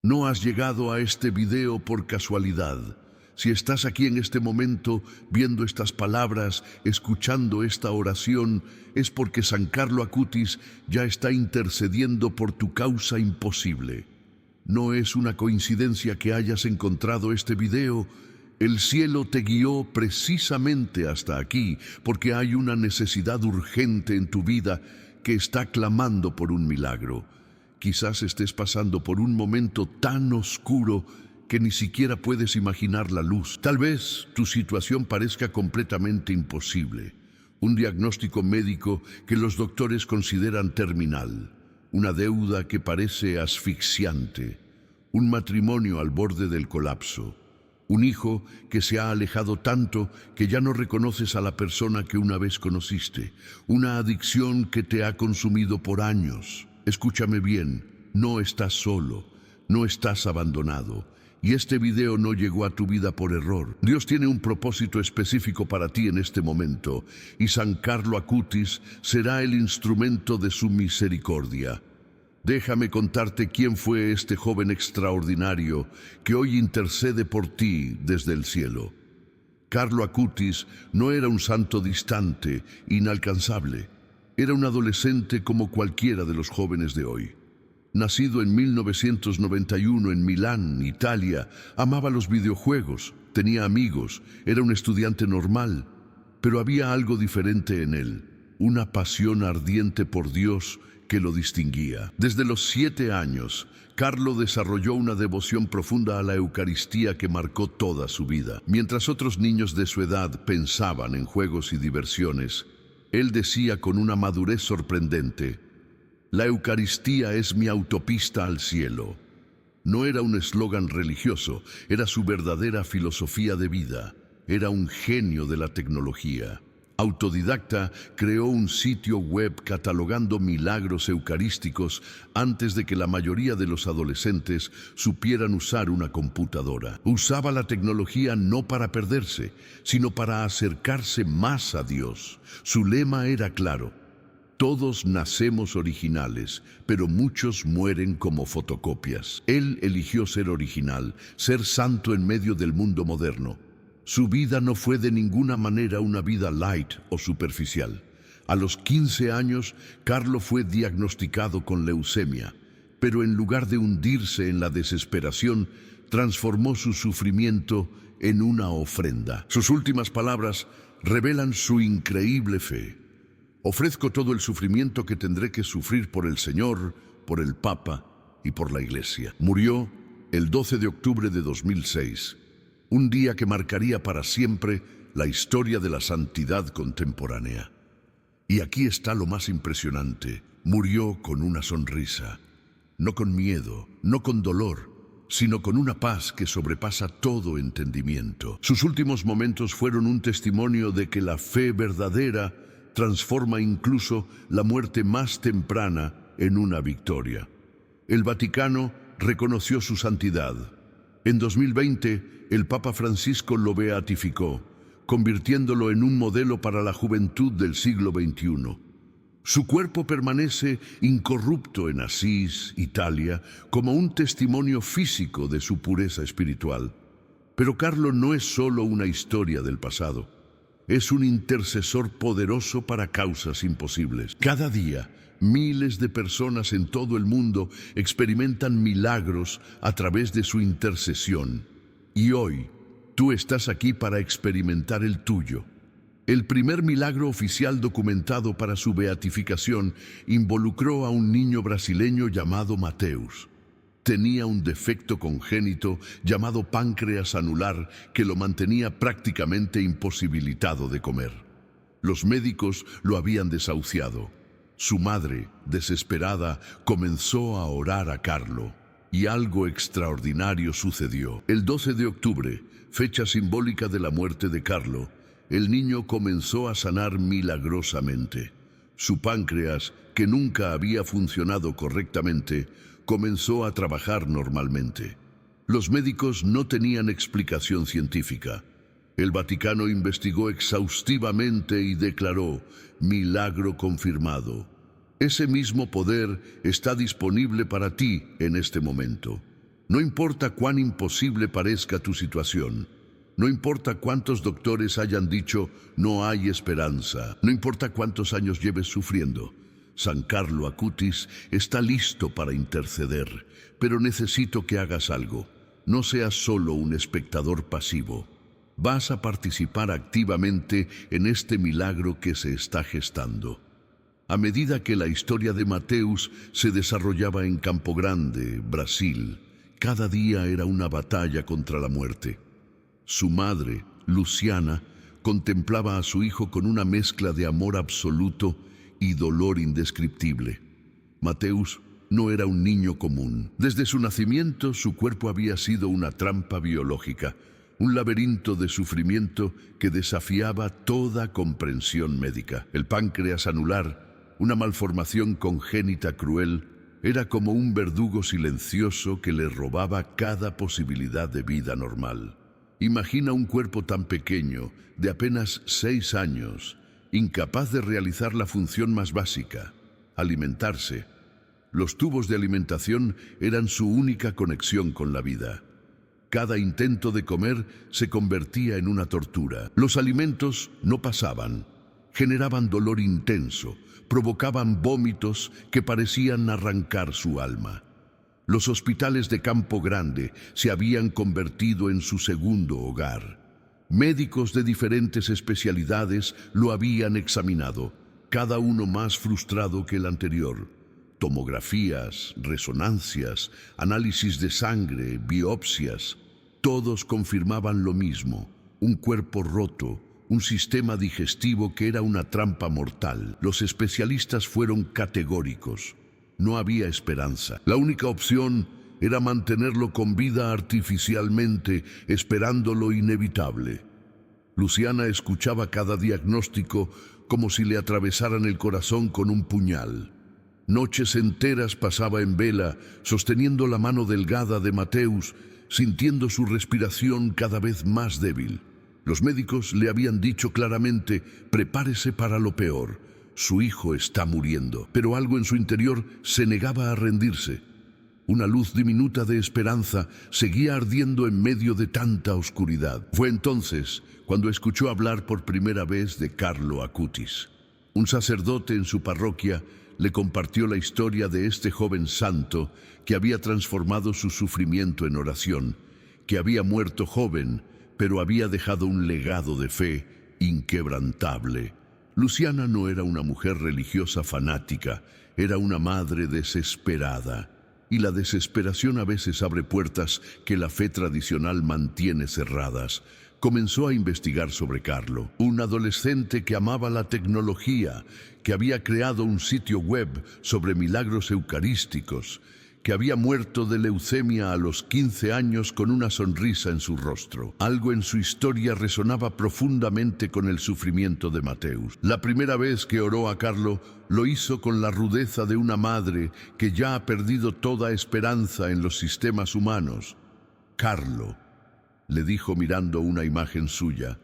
No has llegado a este video por casualidad. Si estás aquí en este momento, viendo estas palabras, escuchando esta oración, es porque San Carlo Acutis ya está intercediendo por tu causa imposible. No es una coincidencia que hayas encontrado este video. El cielo te guió precisamente hasta aquí, porque hay una necesidad urgente en tu vida que está clamando por un milagro. Quizás estés pasando por un momento tan oscuro que ni siquiera puedes imaginar la luz. Tal vez tu situación parezca completamente imposible. Un diagnóstico médico que los doctores consideran terminal. Una deuda que parece asfixiante. Un matrimonio al borde del colapso. Un hijo que se ha alejado tanto que ya no reconoces a la persona que una vez conociste. Una adicción que te ha consumido por años. Escúchame bien, no estás solo, no estás abandonado. Y este video no llegó a tu vida por error. Dios tiene un propósito específico para ti en este momento, y San Carlo Acutis será el instrumento de su misericordia. Déjame contarte quién fue este joven extraordinario que hoy intercede por ti desde el cielo. Carlo Acutis no era un santo distante, inalcanzable. Era un adolescente como cualquiera de los jóvenes de hoy. Nacido en 1991 en Milán, Italia, amaba los videojuegos, tenía amigos, era un estudiante normal, pero había algo diferente en él, una pasión ardiente por Dios que lo distinguía. Desde los 7 años, Carlo desarrolló una devoción profunda a la Eucaristía que marcó toda su vida. Mientras otros niños de su edad pensaban en juegos y diversiones, él decía con una madurez sorprendente: la Eucaristía es mi autopista al cielo. No era un eslogan religioso, era su verdadera filosofía de vida. Era un genio de la tecnología. Autodidacta, creó un sitio web catalogando milagros eucarísticos antes de que la mayoría de los adolescentes supieran usar una computadora. Usaba la tecnología no para perderse, sino para acercarse más a Dios. Su lema era claro: todos nacemos originales, pero muchos mueren como fotocopias. Él eligió ser original, ser santo en medio del mundo moderno. Su vida no fue de ninguna manera una vida light o superficial. A los 15 años, Carlo fue diagnosticado con leucemia, pero en lugar de hundirse en la desesperación, transformó su sufrimiento en una ofrenda. Sus últimas palabras revelan su increíble fe. Ofrezco todo el sufrimiento que tendré que sufrir por el Señor, por el Papa y por la Iglesia. Murió el 12 de octubre de 2006. Un día que marcaría para siempre la historia de la santidad contemporánea. Y aquí está lo más impresionante: murió con una sonrisa, no con miedo, no con dolor, sino con una paz que sobrepasa todo entendimiento. Sus últimos momentos fueron un testimonio de que la fe verdadera transforma incluso la muerte más temprana en una victoria. El Vaticano reconoció su santidad. En 2020, el Papa Francisco lo beatificó, convirtiéndolo en un modelo para la juventud del siglo XXI. Su cuerpo permanece incorrupto en Asís, Italia, como un testimonio físico de su pureza espiritual. Pero Carlo no es solo una historia del pasado. Es un intercesor poderoso para causas imposibles. Cada día, miles de personas en todo el mundo experimentan milagros a través de su intercesión. Y hoy, tú estás aquí para experimentar el tuyo. El primer milagro oficial documentado para su beatificación involucró a un niño brasileño llamado Mateus. Tenía un defecto congénito llamado páncreas anular que lo mantenía prácticamente imposibilitado de comer. Los médicos lo habían desahuciado. Su madre, desesperada, comenzó a orar a Carlo. Y algo extraordinario sucedió. El 12 de octubre, fecha simbólica de la muerte de Carlo, el niño comenzó a sanar milagrosamente. Su páncreas, que nunca había funcionado correctamente, comenzó a trabajar normalmente. Los médicos no tenían explicación científica. El Vaticano investigó exhaustivamente y declaró: milagro confirmado. Ese mismo poder está disponible para ti en este momento. No importa cuán imposible parezca tu situación, no importa cuántos doctores hayan dicho no hay esperanza, no importa cuántos años lleves sufriendo, San Carlo Acutis está listo para interceder, pero necesito que hagas algo. No seas solo un espectador pasivo. Vas a participar activamente en este milagro que se está gestando. A medida que la historia de Mateus se desarrollaba en Campo Grande, Brasil, cada día era una batalla contra la muerte. Su madre, Luciana, contemplaba a su hijo con una mezcla de amor absoluto y dolor indescriptible. Mateus no era un niño común. Desde su nacimiento, su cuerpo había sido una trampa biológica, un laberinto de sufrimiento que desafiaba toda comprensión médica. El páncreas anular, una malformación congénita cruel, era como un verdugo silencioso que le robaba cada posibilidad de vida normal. Imagina un cuerpo tan pequeño, de apenas 6 años, incapaz de realizar la función más básica, alimentarse. Los tubos de alimentación eran su única conexión con la vida. Cada intento de comer se convertía en una tortura. Los alimentos no pasaban, generaban dolor intenso, provocaban vómitos que parecían arrancar su alma. Los hospitales de Campo Grande se habían convertido en su segundo hogar. Médicos de diferentes especialidades lo habían examinado, cada uno más frustrado que el anterior. Tomografías, resonancias, análisis de sangre, biopsias, todos confirmaban lo mismo: un cuerpo roto, un sistema digestivo que era una trampa mortal. Los especialistas fueron categóricos. No había esperanza. La única opción era mantenerlo con vida artificialmente, esperando lo inevitable. Luciana escuchaba cada diagnóstico como si le atravesaran el corazón con un puñal. Noches enteras pasaba en vela, sosteniendo la mano delgada de Mateus, sintiendo su respiración cada vez más débil. Los médicos le habían dicho claramente: prepárese para lo peor, su hijo está muriendo. Pero algo en su interior se negaba a rendirse. Una luz diminuta de esperanza seguía ardiendo en medio de tanta oscuridad. Fue entonces cuando escuchó hablar por primera vez de Carlo Acutis. Un sacerdote en su parroquia le compartió la historia de este joven santo que había transformado su sufrimiento en oración, que había muerto joven, pero había dejado un legado de fe inquebrantable. Luciana no era una mujer religiosa fanática, era una madre desesperada. Y la desesperación a veces abre puertas que la fe tradicional mantiene cerradas. Comenzó a investigar sobre Carlo, un adolescente que amaba la tecnología, que había creado un sitio web sobre milagros eucarísticos, que había muerto de leucemia a los 15 años con una sonrisa en su rostro. Algo en su historia resonaba profundamente con el sufrimiento de Mateus. La primera vez que oró a Carlo, lo hizo con la rudeza de una madre que ya ha perdido toda esperanza en los sistemas humanos. Carlo, le dijo mirando una imagen suya,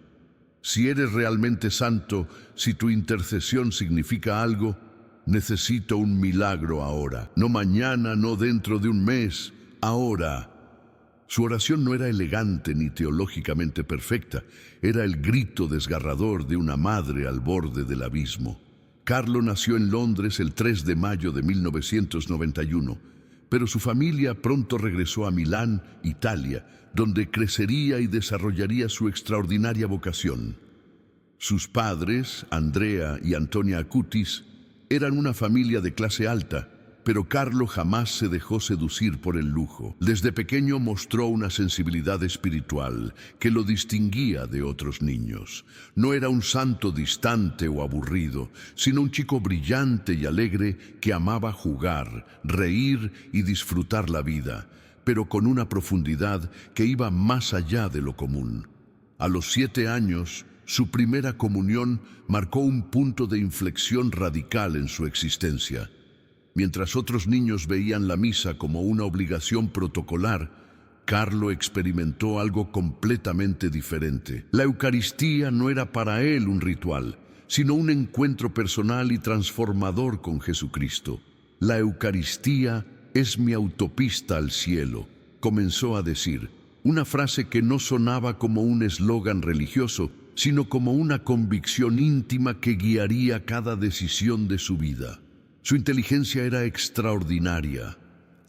si eres realmente santo, si tu intercesión significa algo, necesito un milagro ahora. No mañana, no dentro de un mes, ahora. Su oración no era elegante ni teológicamente perfecta, era el grito desgarrador de una madre al borde del abismo. Carlo nació en Londres el 3 de mayo de 1991, pero su familia pronto regresó a Milán, Italia, donde crecería y desarrollaría su extraordinaria vocación. Sus padres, Andrea y Antonia Acutis, eran una familia de clase alta, pero Carlo jamás se dejó seducir por el lujo. Desde pequeño mostró una sensibilidad espiritual que lo distinguía de otros niños. No era un santo distante o aburrido, sino un chico brillante y alegre que amaba jugar, reír y disfrutar la vida, pero con una profundidad que iba más allá de lo común. A los 7 años, su primera comunión marcó un punto de inflexión radical en su existencia. Mientras otros niños veían la misa como una obligación protocolar, Carlo experimentó algo completamente diferente. La Eucaristía no era para él un ritual, sino un encuentro personal y transformador con Jesucristo. La Eucaristía es mi autopista al cielo, comenzó a decir, una frase que no sonaba como un eslogan religioso, sino como una convicción íntima que guiaría cada decisión de su vida. Su inteligencia era extraordinaria.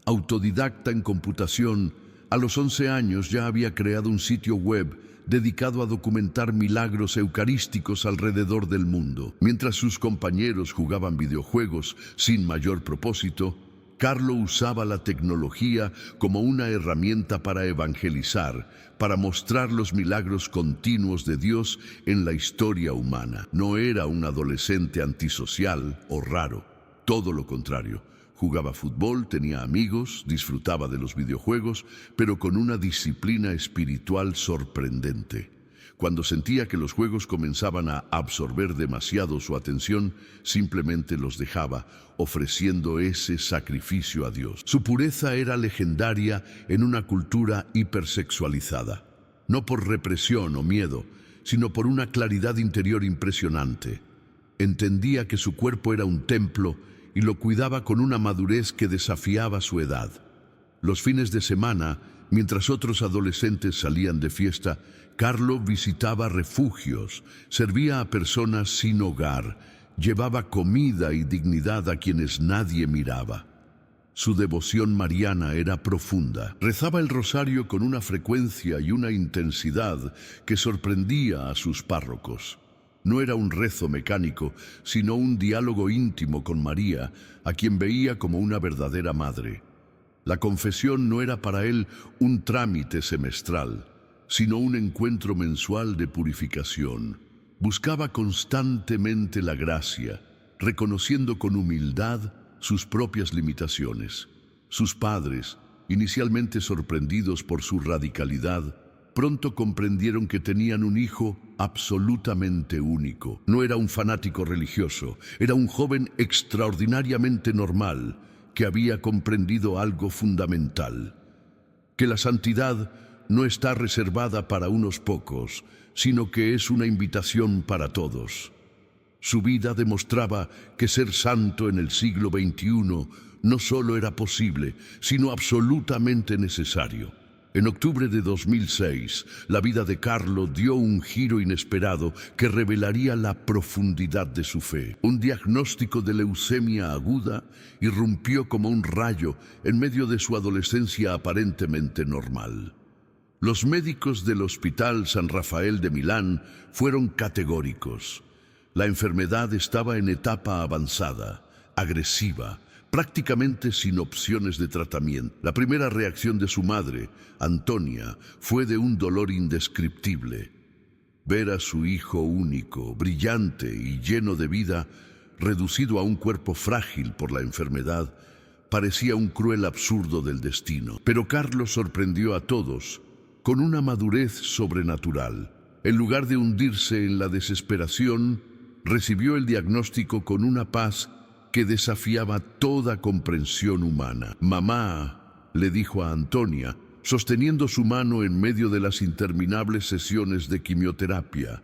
Autodidacta en computación, a los 11 años ya había creado un sitio web dedicado a documentar milagros eucarísticos alrededor del mundo. Mientras sus compañeros jugaban videojuegos sin mayor propósito, Carlo usaba la tecnología como una herramienta para evangelizar, para mostrar los milagros continuos de Dios en la historia humana. No era un adolescente antisocial o raro, todo lo contrario. Jugaba fútbol, tenía amigos, disfrutaba de los videojuegos, pero con una disciplina espiritual sorprendente. Cuando sentía que los juegos comenzaban a absorber demasiado su atención, simplemente los dejaba, ofreciendo ese sacrificio a Dios. Su pureza era legendaria en una cultura hipersexualizada, no por represión o miedo, sino por una claridad interior impresionante. Entendía que su cuerpo era un templo y lo cuidaba con una madurez que desafiaba su edad. Los fines de semana, mientras otros adolescentes salían de fiesta, Carlo visitaba refugios, servía a personas sin hogar, llevaba comida y dignidad a quienes nadie miraba. Su devoción mariana era profunda. Rezaba el rosario con una frecuencia y una intensidad que sorprendía a sus párrocos. No era un rezo mecánico, sino un diálogo íntimo con María, a quien veía como una verdadera madre. La confesión no era para él un trámite semestral, sino un encuentro mensual de purificación. Buscaba constantemente la gracia, reconociendo con humildad sus propias limitaciones. Sus padres, inicialmente sorprendidos por su radicalidad, pronto comprendieron que tenían un hijo absolutamente único. No era un fanático religioso, era un joven extraordinariamente normal que había comprendido algo fundamental: que la santidad no está reservada para unos pocos, sino que es una invitación para todos. Su vida demostraba que ser santo en el siglo XXI no solo era posible, sino absolutamente necesario. En octubre de 2006, la vida de Carlo dio un giro inesperado que revelaría la profundidad de su fe. Un diagnóstico de leucemia aguda irrumpió como un rayo en medio de su adolescencia aparentemente normal. Los médicos del Hospital San Rafael de Milán fueron categóricos. La enfermedad estaba en etapa avanzada, agresiva, prácticamente sin opciones de tratamiento. La primera reacción de su madre, Antonia, fue de un dolor indescriptible. Ver a su hijo único, brillante y lleno de vida, reducido a un cuerpo frágil por la enfermedad, parecía un cruel absurdo del destino. Pero Carlos sorprendió a todos con una madurez sobrenatural. En lugar de hundirse en la desesperación, recibió el diagnóstico con una paz que desafiaba toda comprensión humana. «Mamá», le dijo a Antonia, sosteniendo su mano en medio de las interminables sesiones de quimioterapia,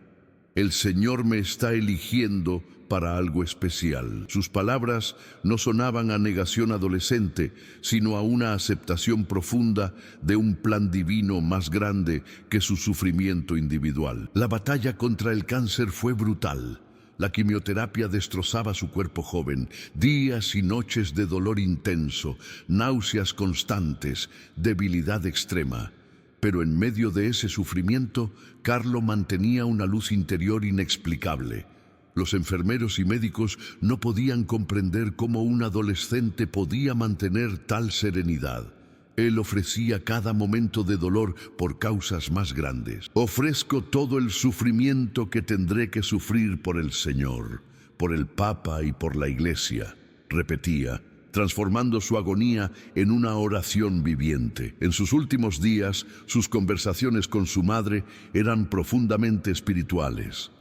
«el Señor me está eligiendo para algo especial». Sus palabras no sonaban a negación adolescente, sino a una aceptación profunda de un plan divino más grande que su sufrimiento individual. La batalla contra el cáncer fue brutal. La quimioterapia destrozaba su cuerpo joven, días y noches de dolor intenso, náuseas constantes, debilidad extrema. Pero en medio de ese sufrimiento, Carlo mantenía una luz interior inexplicable. Los enfermeros y médicos no podían comprender cómo un adolescente podía mantener tal serenidad. Él ofrecía cada momento de dolor por causas más grandes. «Ofrezco todo el sufrimiento que tendré que sufrir por el Señor, por el Papa y por la Iglesia», repetía, transformando su agonía en una oración viviente. En sus últimos días, sus conversaciones con su madre eran profundamente espirituales.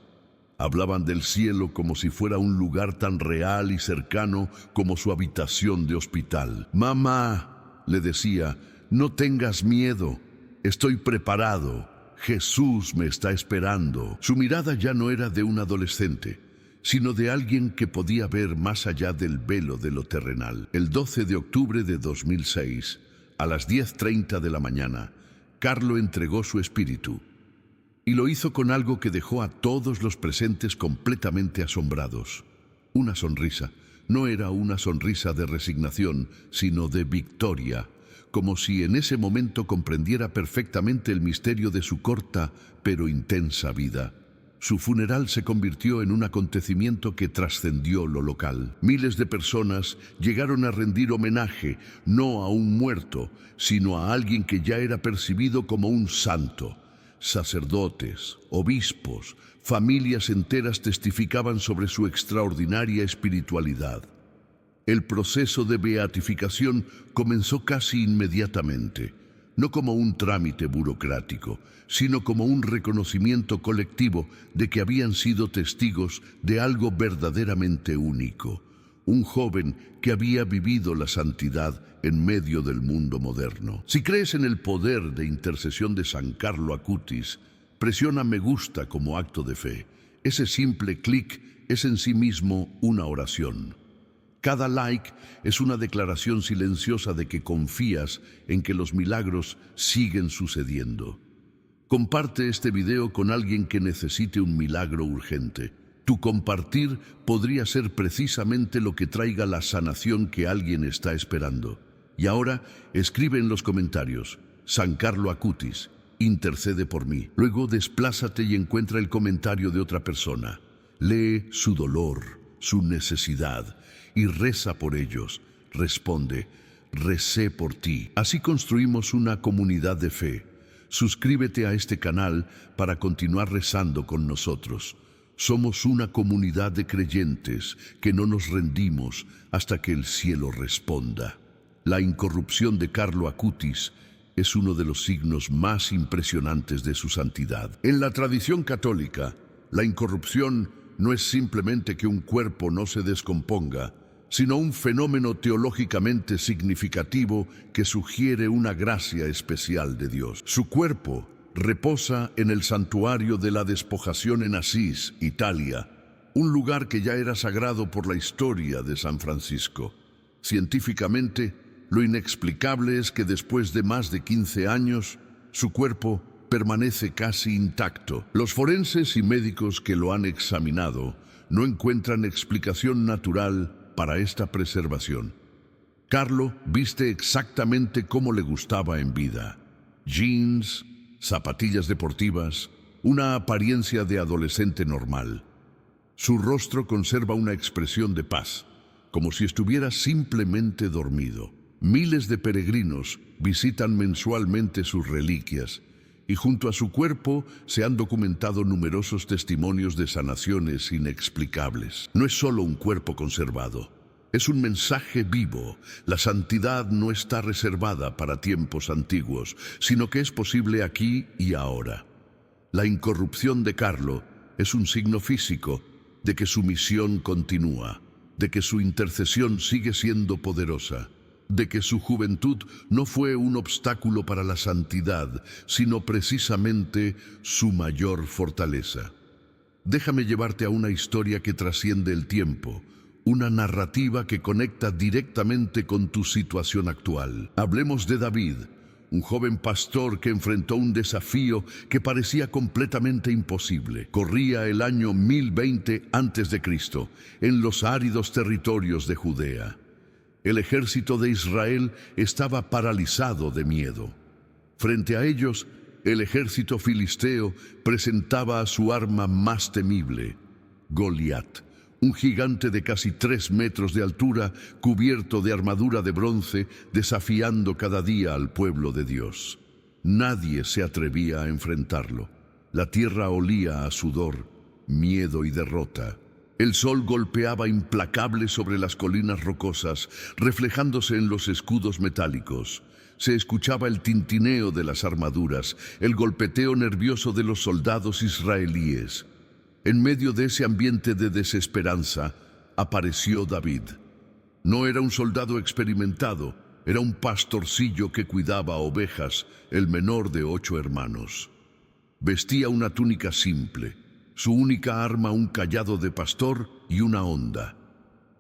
Hablaban del cielo como si fuera un lugar tan real y cercano como su habitación de hospital. «Mamá», le decía, «no tengas miedo, estoy preparado, Jesús me está esperando». Su mirada ya no era de un adolescente, sino de alguien que podía ver más allá del velo de lo terrenal. El 12 de octubre de 2006, a las 10:30 de la mañana, Carlo entregó su espíritu. Y lo hizo con algo que dejó a todos los presentes completamente asombrados. Una sonrisa. No era una sonrisa de resignación, sino de victoria, como si en ese momento comprendiera perfectamente el misterio de su corta pero intensa vida. Su funeral se convirtió en un acontecimiento que trascendió lo local. Miles de personas llegaron a rendir homenaje no a un muerto, sino a alguien que ya era percibido como un santo. Sacerdotes, obispos, familias enteras testificaban sobre su extraordinaria espiritualidad. El proceso de beatificación comenzó casi inmediatamente, no como un trámite burocrático, sino como un reconocimiento colectivo de que habían sido testigos de algo verdaderamente único. Un joven que había vivido la santidad en medio del mundo moderno. Si crees en el poder de intercesión de San Carlo Acutis, presiona me gusta como acto de fe. Ese simple clic es en sí mismo una oración. Cada like es una declaración silenciosa de que confías en que los milagros siguen sucediendo. Comparte este video con alguien que necesite un milagro urgente. Tu compartir podría ser precisamente lo que traiga la sanación que alguien está esperando. Y ahora, escribe en los comentarios, San Carlo Acutis, intercede por mí. Luego desplázate y encuentra el comentario de otra persona. Lee su dolor, su necesidad, y reza por ellos. Responde, recé por ti. Así construimos una comunidad de fe. Suscríbete a este canal para continuar rezando con nosotros. Somos una comunidad de creyentes que no nos rendimos hasta que el cielo responda. La incorrupción de Carlo Acutis es uno de los signos más impresionantes de su santidad. En la tradición católica, la incorrupción no es simplemente que un cuerpo no se descomponga, sino un fenómeno teológicamente significativo que sugiere una gracia especial de Dios. Su cuerpo reposa en el santuario de la despojación en Asís, Italia, un lugar que ya era sagrado por la historia de San Francisco. Científicamente, lo inexplicable es que después de más de 15 años, su cuerpo permanece casi intacto. Los forenses y médicos que lo han examinado no encuentran explicación natural para esta preservación. Carlo viste exactamente como le gustaba en vida. Jeans, zapatillas deportivas, una apariencia de adolescente normal. Su rostro conserva una expresión de paz, como si estuviera simplemente dormido. Miles de peregrinos visitan mensualmente sus reliquias, y junto a su cuerpo se han documentado numerosos testimonios de sanaciones inexplicables. No es solo un cuerpo conservado, es un mensaje vivo. La santidad no está reservada para tiempos antiguos, sino que es posible aquí y ahora. La incorrupción de Carlo es un signo físico de que su misión continúa, de que su intercesión sigue siendo poderosa, de que su juventud no fue un obstáculo para la santidad, sino precisamente su mayor fortaleza. Déjame llevarte a una historia que trasciende el tiempo, una narrativa que conecta directamente con tu situación actual. Hablemos de David, un joven pastor que enfrentó un desafío que parecía completamente imposible. Corría el año 1020 a.C., en los áridos territorios de Judea. El ejército de Israel estaba paralizado de miedo. Frente a ellos, el ejército filisteo presentaba a su arma más temible, Goliat, un gigante de casi 3 metros de altura, cubierto de armadura de bronce, desafiando cada día al pueblo de Dios. Nadie se atrevía a enfrentarlo. La tierra olía a sudor, miedo y derrota. El sol golpeaba implacable sobre las colinas rocosas, reflejándose en los escudos metálicos. Se escuchaba el tintineo de las armaduras, el golpeteo nervioso de los soldados israelíes. En medio de ese ambiente de desesperanza, apareció David. No era un soldado experimentado, era un pastorcillo que cuidaba ovejas, el menor de 8 hermanos. Vestía una túnica simple, su única arma un cayado de pastor y una honda.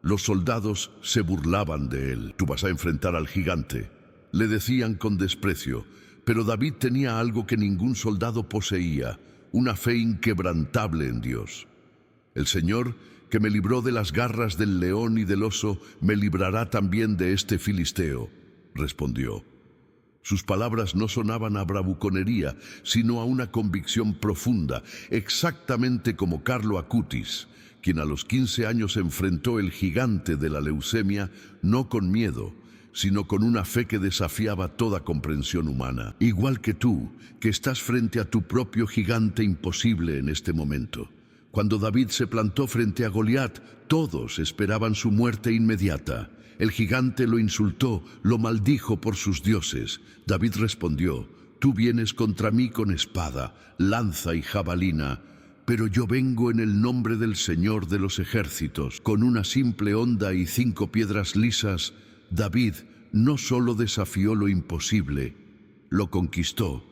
Los soldados se burlaban de él. Tú vas a enfrentar al gigante. le decían con desprecio, pero David tenía algo que ningún soldado poseía, una fe inquebrantable en Dios. El Señor, que me libró de las garras del león y del oso, me librará también de este filisteo, respondió. Sus palabras no sonaban a bravuconería, sino a una convicción profunda, exactamente como Carlo Acutis, quien a los 15 años enfrentó el gigante de la leucemia no con miedo, sino con una fe que desafiaba toda comprensión humana. Igual que tú, que estás frente a tu propio gigante imposible en este momento. Cuando David se plantó frente a Goliat, todos esperaban su muerte inmediata. El gigante lo insultó, lo maldijo por sus dioses. David respondió, tú vienes contra mí con espada, lanza y jabalina, pero yo vengo en el nombre del Señor de los ejércitos. Con una simple honda y 5 piedras lisas, David no solo desafió lo imposible, lo conquistó.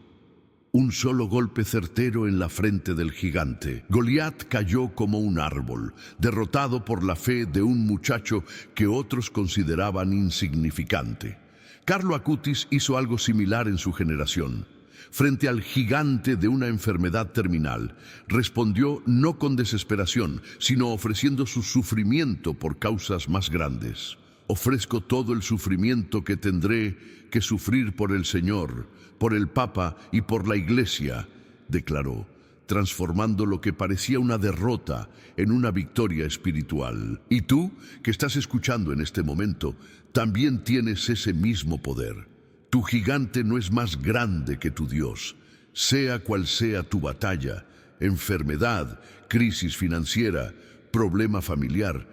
Un solo golpe certero en la frente del gigante. Goliat cayó como un árbol, derrotado por la fe de un muchacho que otros consideraban insignificante. Carlo Acutis hizo algo similar en su generación. Frente al gigante de una enfermedad terminal, respondió no con desesperación, sino ofreciendo su sufrimiento por causas más grandes. Ofrezco todo el sufrimiento que tendré que sufrir por el Señor, por el Papa y por la Iglesia, declaró, transformando lo que parecía una derrota en una victoria espiritual. Y tú, que estás escuchando en este momento, también tienes ese mismo poder. Tu gigante no es más grande que tu Dios. Sea cual sea tu batalla, enfermedad, crisis financiera, problema familiar,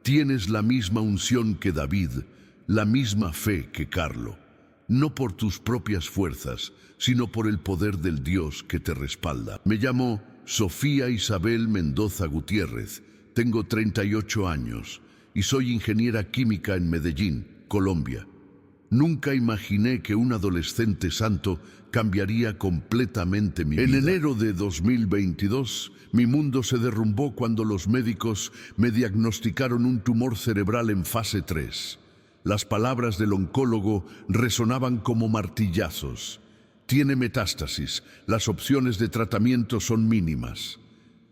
tienes la misma unción que David, la misma fe que Carlo. No por tus propias fuerzas, sino por el poder del Dios que te respalda. Me llamo Sofía Isabel Mendoza Gutiérrez, tengo 38 años y soy ingeniera química en Medellín, Colombia. Nunca imaginé que un adolescente santo cambiaría completamente mi vida. En enero de 2022, mi mundo se derrumbó cuando los médicos me diagnosticaron un tumor cerebral en fase 3. Las palabras del oncólogo resonaban como martillazos. Tiene metástasis, las opciones de tratamiento son mínimas.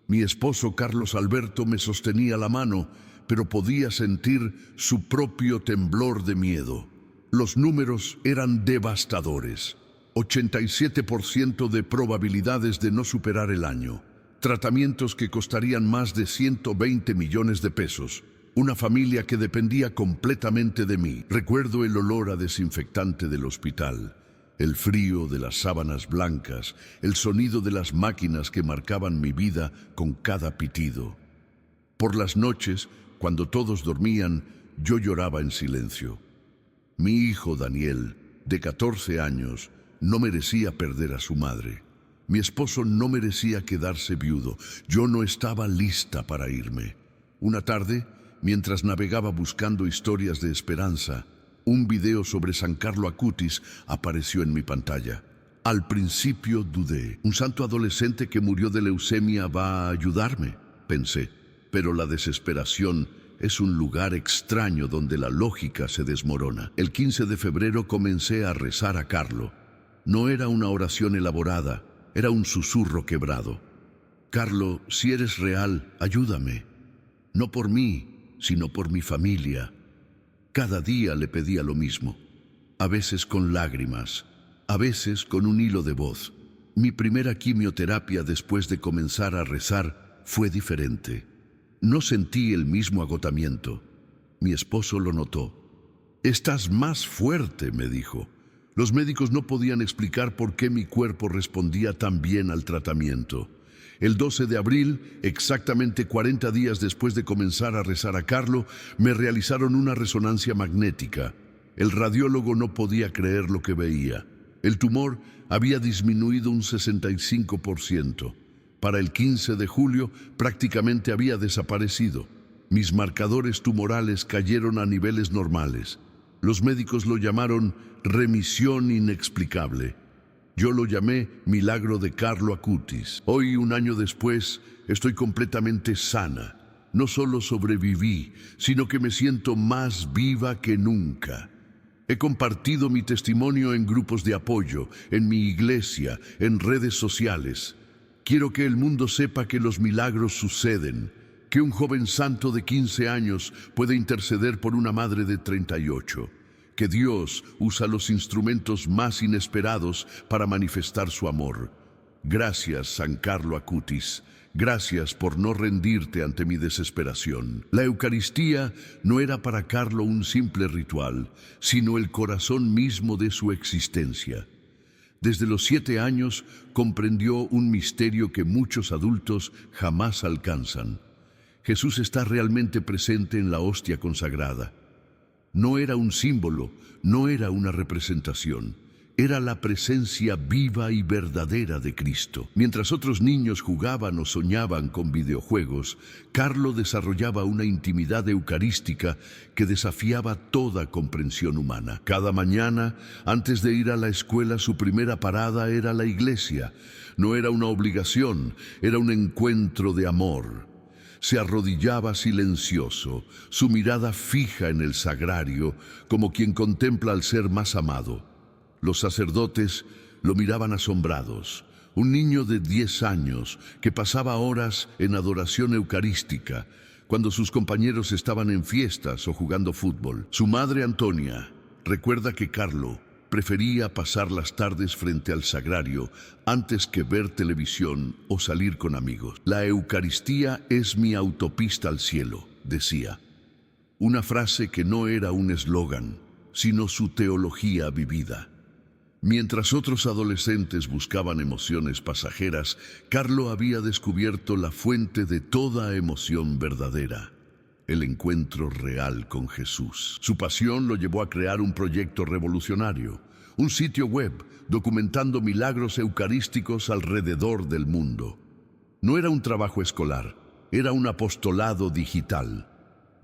Mi esposo Carlos Alberto me sostenía la mano, pero podía sentir su propio temblor de miedo. Los números eran devastadores. 87% de probabilidades de no superar el año. Tratamientos que costarían más de 120 millones de pesos. Una familia que dependía completamente de mí. Recuerdo el olor a desinfectante del hospital, el frío de las sábanas blancas, el sonido de las máquinas que marcaban mi vida con cada pitido. Por las noches, cuando todos dormían, yo lloraba en silencio. Mi hijo Daniel, de 14 años, no merecía perder a su madre. Mi esposo no merecía quedarse viudo. Yo no estaba lista para irme. Una tarde, mientras navegaba buscando historias de esperanza, un video sobre San Carlo Acutis apareció en mi pantalla. Al principio dudé. ¿Un santo adolescente que murió de leucemia va a ayudarme?, pensé. Pero la desesperación es un lugar extraño donde la lógica se desmorona. El 15 de febrero comencé a rezar a Carlo. No era una oración elaborada, era un susurro quebrado. Carlo, si eres real, ayúdame. No por mí, sino por mi familia. Cada día le pedía lo mismo, a veces con lágrimas, a veces con un hilo de voz. Mi primera quimioterapia después de comenzar a rezar fue diferente. No sentí el mismo agotamiento. Mi esposo lo notó. «Estás más fuerte», me dijo. Los médicos no podían explicar por qué mi cuerpo respondía tan bien al tratamiento. El 12 de abril, exactamente 40 días después de comenzar a rezar a Carlo, me realizaron una resonancia magnética. El radiólogo no podía creer lo que veía. El tumor había disminuido un 65%. Para el 15 de julio prácticamente había desaparecido. Mis marcadores tumorales cayeron a niveles normales. Los médicos lo llamaron remisión inexplicable. Yo lo llamé milagro de Carlo Acutis. Hoy, un año después, estoy completamente sana. No solo sobreviví, sino que me siento más viva que nunca. He compartido mi testimonio en grupos de apoyo, en mi iglesia, en redes sociales. Quiero que el mundo sepa que los milagros suceden, que un joven santo de 15 años puede interceder por una madre de 38, que Dios usa los instrumentos más inesperados para manifestar su amor. Gracias, San Carlo Acutis. Gracias por no rendirte ante mi desesperación. La Eucaristía no era para Carlo un simple ritual, sino el corazón mismo de su existencia. Desde los 7 años comprendió un misterio que muchos adultos jamás alcanzan. Jesús está realmente presente en la hostia consagrada. No era un símbolo, no era una representación. Era la presencia viva y verdadera de Cristo. Mientras otros niños jugaban o soñaban con videojuegos, Carlo desarrollaba una intimidad eucarística que desafiaba toda comprensión humana. Cada mañana, antes de ir a la escuela, su primera parada era la iglesia. No era una obligación, era un encuentro de amor. Se arrodillaba silencioso, su mirada fija en el sagrario, como quien contempla al ser más amado. Los sacerdotes lo miraban asombrados. Un niño de 10 años que pasaba horas en adoración eucarística cuando sus compañeros estaban en fiestas o jugando fútbol. Su madre Antonia recuerda que Carlo prefería pasar las tardes frente al sagrario antes que ver televisión o salir con amigos. La Eucaristía es mi autopista al cielo, decía. Una frase que no era un eslogan, sino su teología vivida. Mientras otros adolescentes buscaban emociones pasajeras, Carlo había descubierto la fuente de toda emoción verdadera, el encuentro real con Jesús. Su pasión lo llevó a crear un proyecto revolucionario, un sitio web documentando milagros eucarísticos alrededor del mundo. No era un trabajo escolar, era un apostolado digital.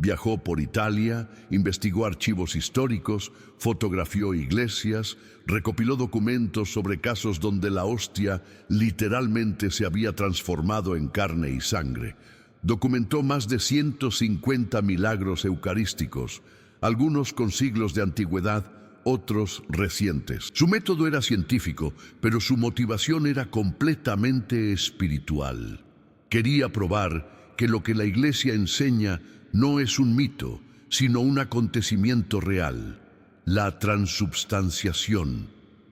Viajó por Italia, investigó archivos históricos, fotografió iglesias, recopiló documentos sobre casos donde la hostia literalmente se había transformado en carne y sangre. Documentó más de 150 milagros eucarísticos, algunos con siglos de antigüedad, otros recientes. Su método era científico, pero su motivación era completamente espiritual. Quería probar que lo que la Iglesia enseña no es un mito, sino un acontecimiento real, la transubstanciación,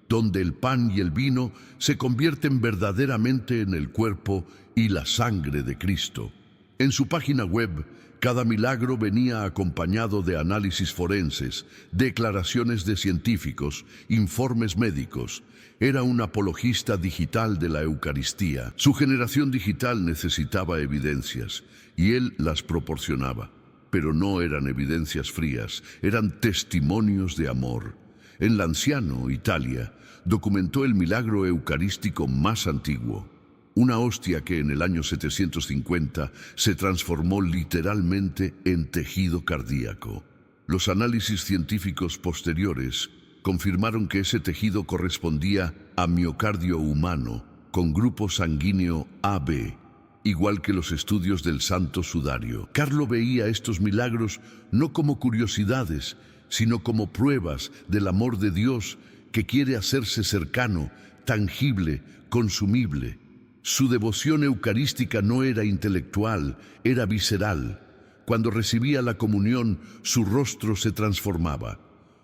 donde el pan y el vino se convierten verdaderamente en el cuerpo y la sangre de Cristo. En su página web, cada milagro venía acompañado de análisis forenses, declaraciones de científicos, informes médicos. Era un apologista digital de la Eucaristía. Su generación digital necesitaba evidencias, y él las proporcionaba. Pero no eran evidencias frías, eran testimonios de amor. En Lanciano, Italia, documentó el milagro eucarístico más antiguo. Una hostia que en el año 750 se transformó literalmente en tejido cardíaco. Los análisis científicos posteriores confirmaron que ese tejido correspondía a miocardio humano con grupo sanguíneo AB, igual que los estudios del Santo Sudario. Carlo veía estos milagros no como curiosidades, sino como pruebas del amor de Dios que quiere hacerse cercano, tangible, consumible. Su devoción eucarística no era intelectual, era visceral. Cuando recibía la comunión, su rostro se transformaba.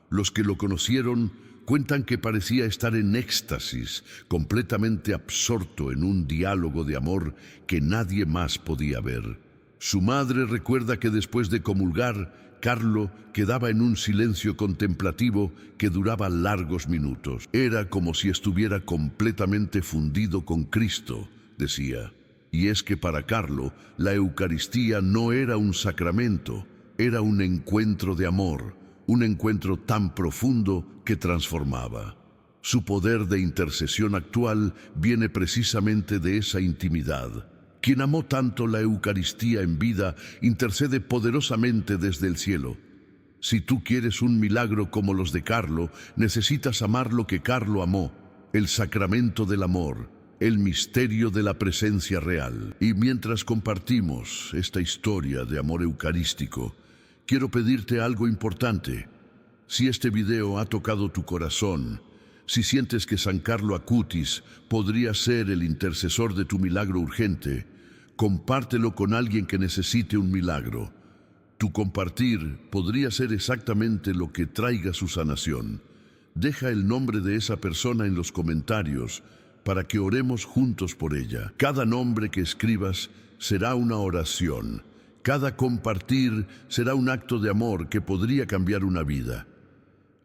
Los que lo conocieron cuentan que parecía estar en éxtasis, completamente absorto en un diálogo de amor que nadie más podía ver. Su madre recuerda que después de comulgar, Carlo quedaba en un silencio contemplativo que duraba largos minutos. Era como si estuviera completamente fundido con Cristo, decía. Y es que para Carlo, la Eucaristía no era un sacramento, era un encuentro de amor, un encuentro tan profundo que transformaba. Su poder de intercesión actual viene precisamente de esa intimidad. Quien amó tanto la Eucaristía en vida, intercede poderosamente desde el cielo. Si tú quieres un milagro como los de Carlo, necesitas amar lo que Carlo amó, el sacramento del amor, el misterio de la presencia real. Y mientras compartimos esta historia de amor eucarístico, quiero pedirte algo importante. Si este video ha tocado tu corazón, si sientes que San Carlo Acutis podría ser el intercesor de tu milagro urgente, compártelo con alguien que necesite un milagro. Tu compartir podría ser exactamente lo que traiga su sanación. Deja el nombre de esa persona en los comentarios para que oremos juntos por ella. Cada nombre que escribas será una oración. Cada compartir será un acto de amor que podría cambiar una vida.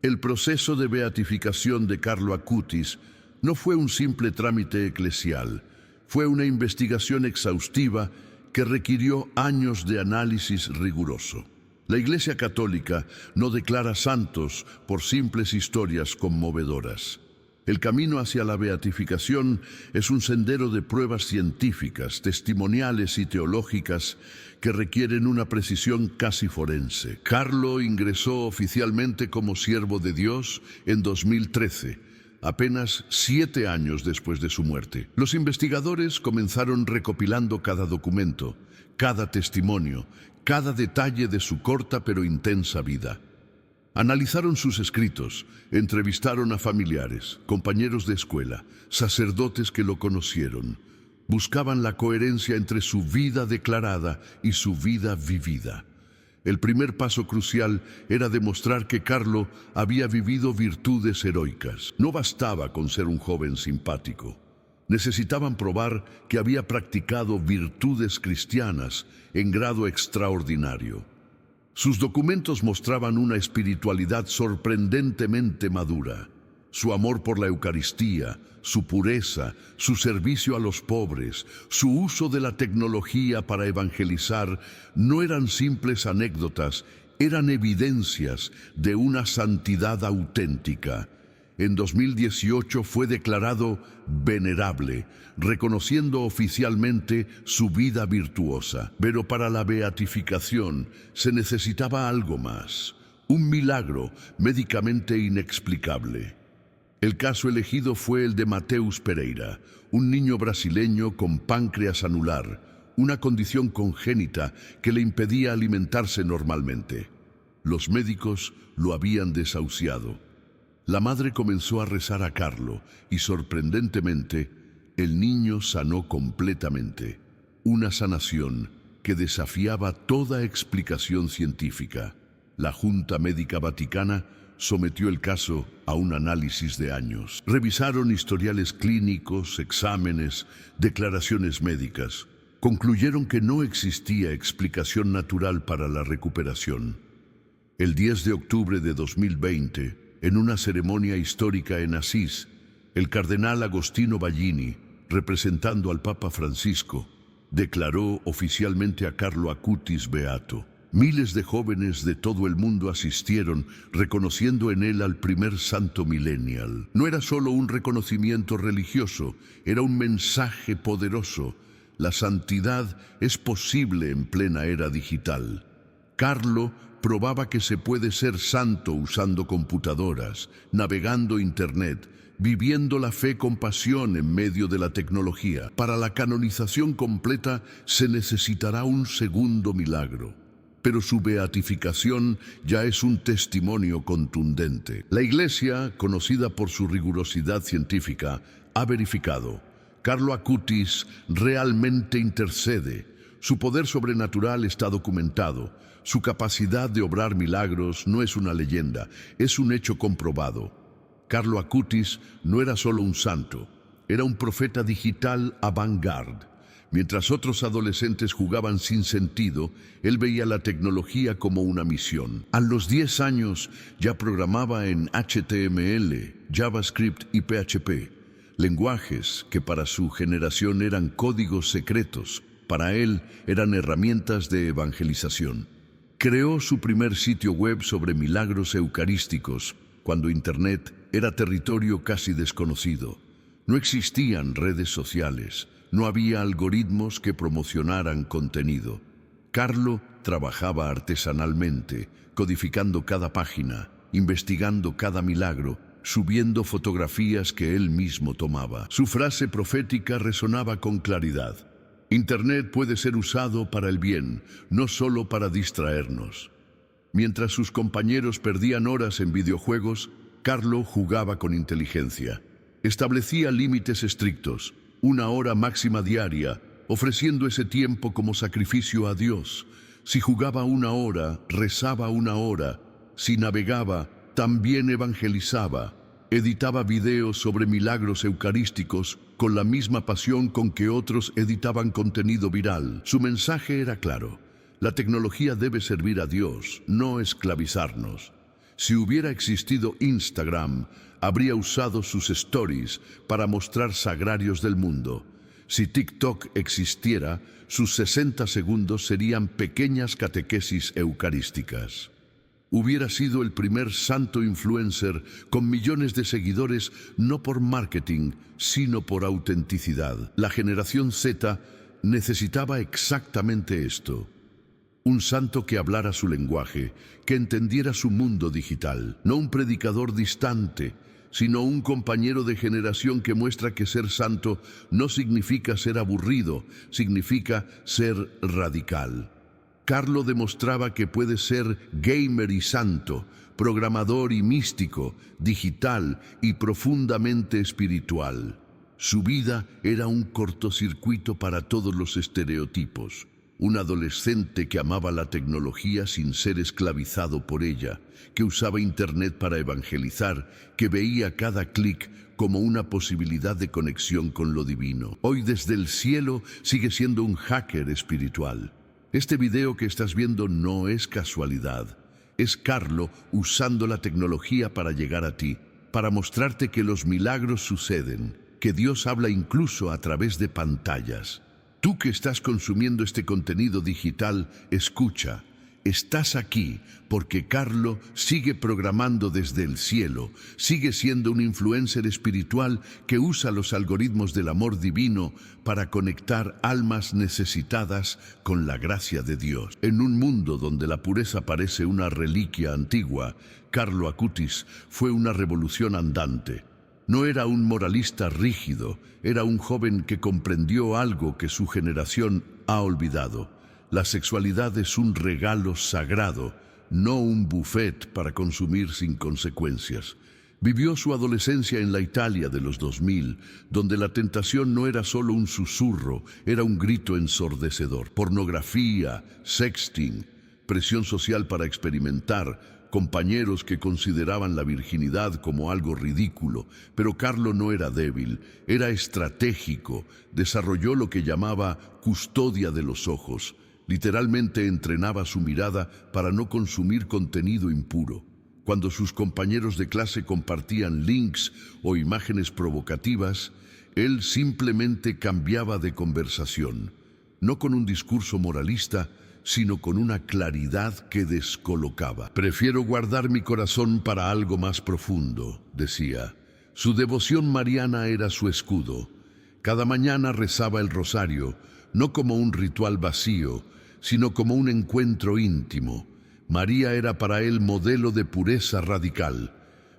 El proceso de beatificación de Carlo Acutis no fue un simple trámite eclesial, fue una investigación exhaustiva que requirió años de análisis riguroso. La Iglesia Católica no declara santos por simples historias conmovedoras. El camino hacia la beatificación es un sendero de pruebas científicas, testimoniales y teológicas que requieren una precisión casi forense. Carlo ingresó oficialmente como siervo de Dios en 2013, apenas 7 años después de su muerte. Los investigadores comenzaron recopilando cada documento, cada testimonio, cada detalle de su corta pero intensa vida. Analizaron sus escritos, entrevistaron a familiares, compañeros de escuela, sacerdotes que lo conocieron. Buscaban la coherencia entre su vida declarada y su vida vivida. El primer paso crucial era demostrar que Carlo había vivido virtudes heroicas. No bastaba con ser un joven simpático. Necesitaban probar que había practicado virtudes cristianas en grado extraordinario. Sus documentos mostraban una espiritualidad sorprendentemente madura. Su amor por la Eucaristía, su pureza, su servicio a los pobres, su uso de la tecnología para evangelizar, no eran simples anécdotas, eran evidencias de una santidad auténtica. En 2018 fue declarado venerable, reconociendo oficialmente su vida virtuosa. Pero para la beatificación se necesitaba algo más, un milagro médicamente inexplicable. El caso elegido fue el de Mateus Pereira, un niño brasileño con páncreas anular, una condición congénita que le impedía alimentarse normalmente. Los médicos lo habían desahuciado. La madre comenzó a rezar a Carlo y, sorprendentemente, el niño sanó completamente. Una sanación que desafiaba toda explicación científica. La Junta Médica Vaticana sometió el caso a un análisis de años. Revisaron historiales clínicos, exámenes, declaraciones médicas. Concluyeron que no existía explicación natural para la recuperación. El 10 de octubre de 2020, en una ceremonia histórica en Asís, el cardenal Agostino Ballini, representando al Papa Francisco, declaró oficialmente a Carlo Acutis beato. Miles de jóvenes de todo el mundo asistieron, reconociendo en él al primer santo millennial. No era solo un reconocimiento religioso, era un mensaje poderoso. La santidad es posible en plena era digital. Carlo probaba que se puede ser santo usando computadoras, navegando Internet, viviendo la fe con pasión en medio de la tecnología. Para la canonización completa se necesitará un segundo milagro. Pero su beatificación ya es un testimonio contundente. La Iglesia, conocida por su rigurosidad científica, ha verificado: Carlo Acutis realmente intercede. Su poder sobrenatural está documentado. Su capacidad de obrar milagros no es una leyenda, es un hecho comprobado. Carlo Acutis no era solo un santo, era un profeta digital avant-garde. Mientras otros adolescentes jugaban sin sentido, él veía la tecnología como una misión. A los 10 años ya programaba en HTML, JavaScript y PHP, lenguajes que para su generación eran códigos secretos. Para él eran herramientas de evangelización. Creó su primer sitio web sobre milagros eucarísticos cuando Internet era territorio casi desconocido. No existían redes sociales, no había algoritmos que promocionaran contenido. Carlo trabajaba artesanalmente, codificando cada página, investigando cada milagro, subiendo fotografías que él mismo tomaba. Su frase profética resonaba con claridad: Internet puede ser usado para el bien, no solo para distraernos. Mientras sus compañeros perdían horas en videojuegos, Carlo jugaba con inteligencia. Establecía límites estrictos, 1 hora máxima diaria, ofreciendo ese tiempo como sacrificio a Dios. Si jugaba 1 hora, rezaba 1 hora. Si navegaba, también evangelizaba. Editaba videos sobre milagros eucarísticos con la misma pasión con que otros editaban contenido viral. Su mensaje era claro: la tecnología debe servir a Dios, no esclavizarnos. Si hubiera existido Instagram, habría usado sus stories para mostrar sagrarios del mundo. Si TikTok existiera, sus 60 segundos serían pequeñas catequesis eucarísticas. Hubiera sido el primer santo influencer con millones de seguidores, no por marketing, sino por autenticidad. La generación Z necesitaba exactamente esto. Un santo que hablara su lenguaje, que entendiera su mundo digital. No un predicador distante, sino un compañero de generación que muestra que ser santo no significa ser aburrido, significa ser radical. Carlo demostraba que puede ser gamer y santo, programador y místico, digital y profundamente espiritual. Su vida era un cortocircuito para todos los estereotipos. Un adolescente que amaba la tecnología sin ser esclavizado por ella, que usaba Internet para evangelizar, que veía cada clic como una posibilidad de conexión con lo divino. Hoy desde el cielo sigue siendo un hacker espiritual. Este video que estás viendo no es casualidad. Es Carlo usando la tecnología para llegar a ti, para mostrarte que los milagros suceden, que Dios habla incluso a través de pantallas. Tú que estás consumiendo este contenido digital, escucha. Estás aquí porque Carlo sigue programando desde el cielo, sigue siendo un influencer espiritual que usa los algoritmos del amor divino para conectar almas necesitadas con la gracia de Dios. En un mundo donde la pureza parece una reliquia antigua, Carlo Acutis fue una revolución andante. No era un moralista rígido, era un joven que comprendió algo que su generación ha olvidado. La sexualidad es un regalo sagrado, no un buffet para consumir sin consecuencias. Vivió su adolescencia en la Italia de los 2000, donde la tentación no era solo un susurro, era un grito ensordecedor. Pornografía, sexting, presión social para experimentar, compañeros que consideraban la virginidad como algo ridículo. Pero Carlo no era débil, era estratégico. Desarrolló lo que llamaba custodia de los ojos. Literalmente entrenaba su mirada para no consumir contenido impuro. Cuando sus compañeros de clase compartían links o imágenes provocativas, él simplemente cambiaba de conversación, no con un discurso moralista, sino con una claridad que descolocaba. Prefiero guardar mi corazón para algo más profundo, decía. Su devoción mariana era su escudo. Cada mañana rezaba el rosario, no como un ritual vacío, sino como un encuentro íntimo. María era para él modelo de pureza radical.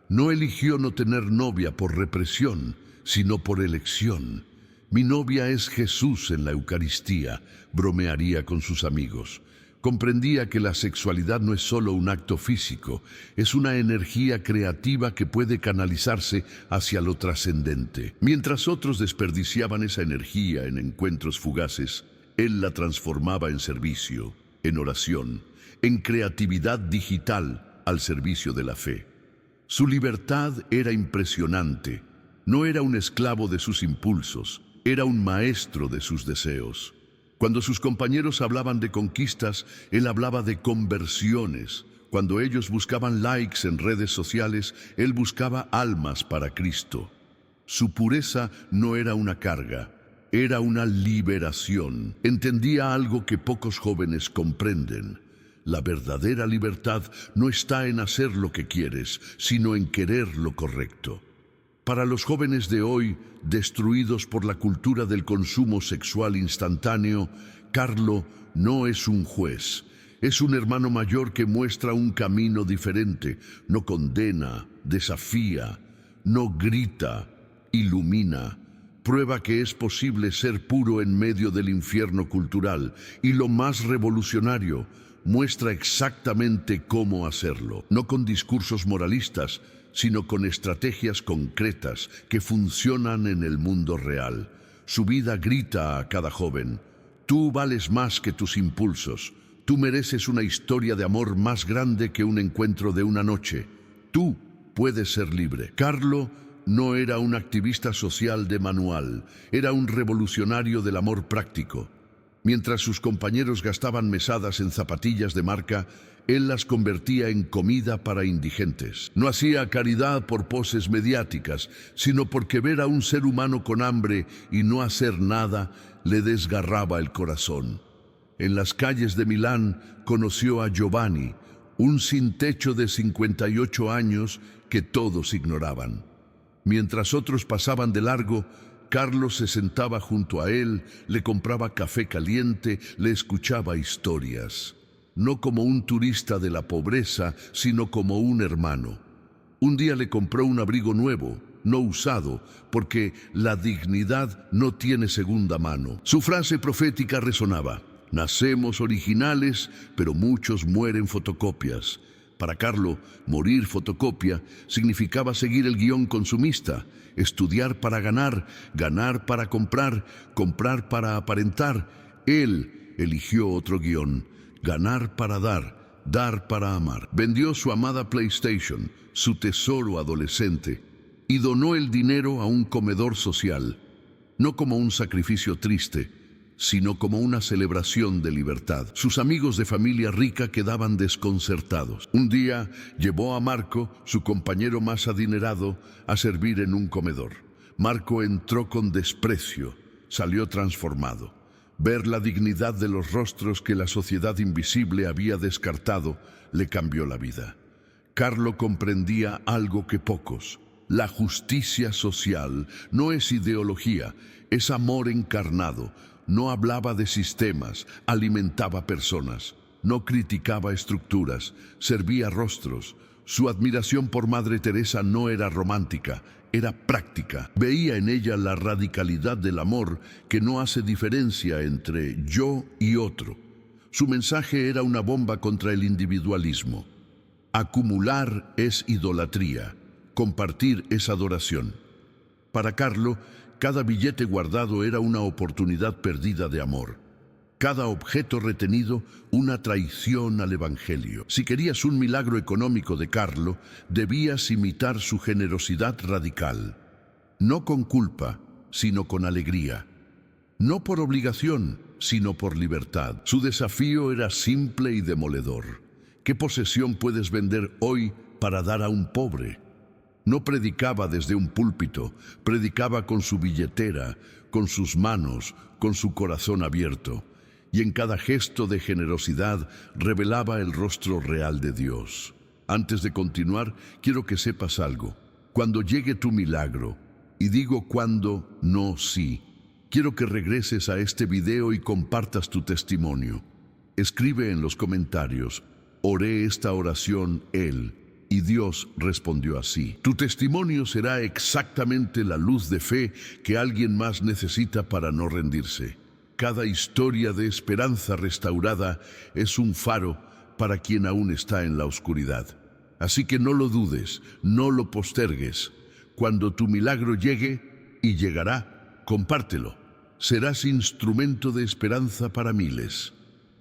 No eligió no tener novia por represión, sino por elección. Mi novia es Jesús en la Eucaristía, bromearía con sus amigos. Comprendía que la sexualidad no es solo un acto físico, es una energía creativa que puede canalizarse hacia lo trascendente. Mientras otros desperdiciaban esa energía en encuentros fugaces, él la transformaba en servicio, en oración, en creatividad digital al servicio de la fe. Su libertad era impresionante. No era un esclavo de sus impulsos, era un maestro de sus deseos. Cuando sus compañeros hablaban de conquistas, él hablaba de conversiones. Cuando ellos buscaban likes en redes sociales, él buscaba almas para Cristo. Su pureza no era una carga, era una liberación. Entendía algo que pocos jóvenes comprenden. La verdadera libertad no está en hacer lo que quieres, sino en querer lo correcto. Para los jóvenes de hoy, destruidos por la cultura del consumo sexual instantáneo, Carlo no es un juez. Es un hermano mayor que muestra un camino diferente. No condena, desafía, no grita, ilumina. Prueba que es posible ser puro en medio del infierno cultural. Y lo más revolucionario, muestra exactamente cómo hacerlo, no con discursos moralistas, sino con estrategias concretas que funcionan en el mundo real. Su vida grita a cada joven: tú vales más que tus impulsos, tú mereces una historia de amor más grande que un encuentro de una noche, tú puedes ser libre. Carlo no era un activista social de manual, era un revolucionario del amor práctico. Mientras sus compañeros gastaban mesadas en zapatillas de marca, él las convertía en comida para indigentes. No hacía caridad por poses mediáticas, sino porque ver a un ser humano con hambre y no hacer nada le desgarraba el corazón. En las calles de Milán conoció a Giovanni, un sin techo de 58 años que todos ignoraban. Mientras otros pasaban de largo, Carlos se sentaba junto a él, le compraba café caliente, le escuchaba historias. No como un turista de la pobreza, sino como un hermano. Un día le compró un abrigo nuevo, no usado, porque la dignidad no tiene segunda mano. Su frase profética resonaba: nacemos originales, pero muchos mueren fotocopias. Para Carlo, morir fotocopia significaba seguir el guión consumista: estudiar para ganar, ganar para comprar, comprar para aparentar. Él eligió otro guión: ganar para dar, dar para amar. Vendió su amada PlayStation, su tesoro adolescente, y donó el dinero a un comedor social, no como un sacrificio triste, sino como una celebración de libertad. Sus amigos de familia rica quedaban desconcertados. Un día llevó a Marco, su compañero más adinerado, a servir en un comedor. Marco entró con desprecio, salió transformado. Ver la dignidad de los rostros que la sociedad invisible había descartado le cambió la vida. Carlo comprendía algo que pocos: la justicia social no es ideología, es amor encarnado. No hablaba de sistemas, alimentaba personas. No criticaba estructuras, servía rostros. Su admiración por Madre Teresa no era romántica, era práctica. Veía en ella la radicalidad del amor que no hace diferencia entre yo y otro. Su mensaje era una bomba contra el individualismo. Acumular es idolatría, compartir es adoración. Para Carlo, cada billete guardado era una oportunidad perdida de amor. Cada objeto retenido, una traición al Evangelio. Si querías un milagro económico de Carlo, debías imitar su generosidad radical. No con culpa, sino con alegría. No por obligación, sino por libertad. Su desafío era simple y demoledor. ¿Qué posesión puedes vender hoy para dar a un pobre? No predicaba desde un púlpito, predicaba con su billetera, con sus manos, con su corazón abierto. Y en cada gesto de generosidad revelaba el rostro real de Dios. Antes de continuar, quiero que sepas algo. Cuando llegue tu milagro, y digo cuando, no sí, quiero que regreses a este video y compartas tu testimonio. Escribe en los comentarios: oré esta oración él, y Dios respondió así. Tu testimonio será exactamente la luz de fe que alguien más necesita para no rendirse. Cada historia de esperanza restaurada es un faro para quien aún está en la oscuridad. Así que no lo dudes, no lo postergues. Cuando tu milagro llegue, y llegará, compártelo. Serás instrumento de esperanza para miles.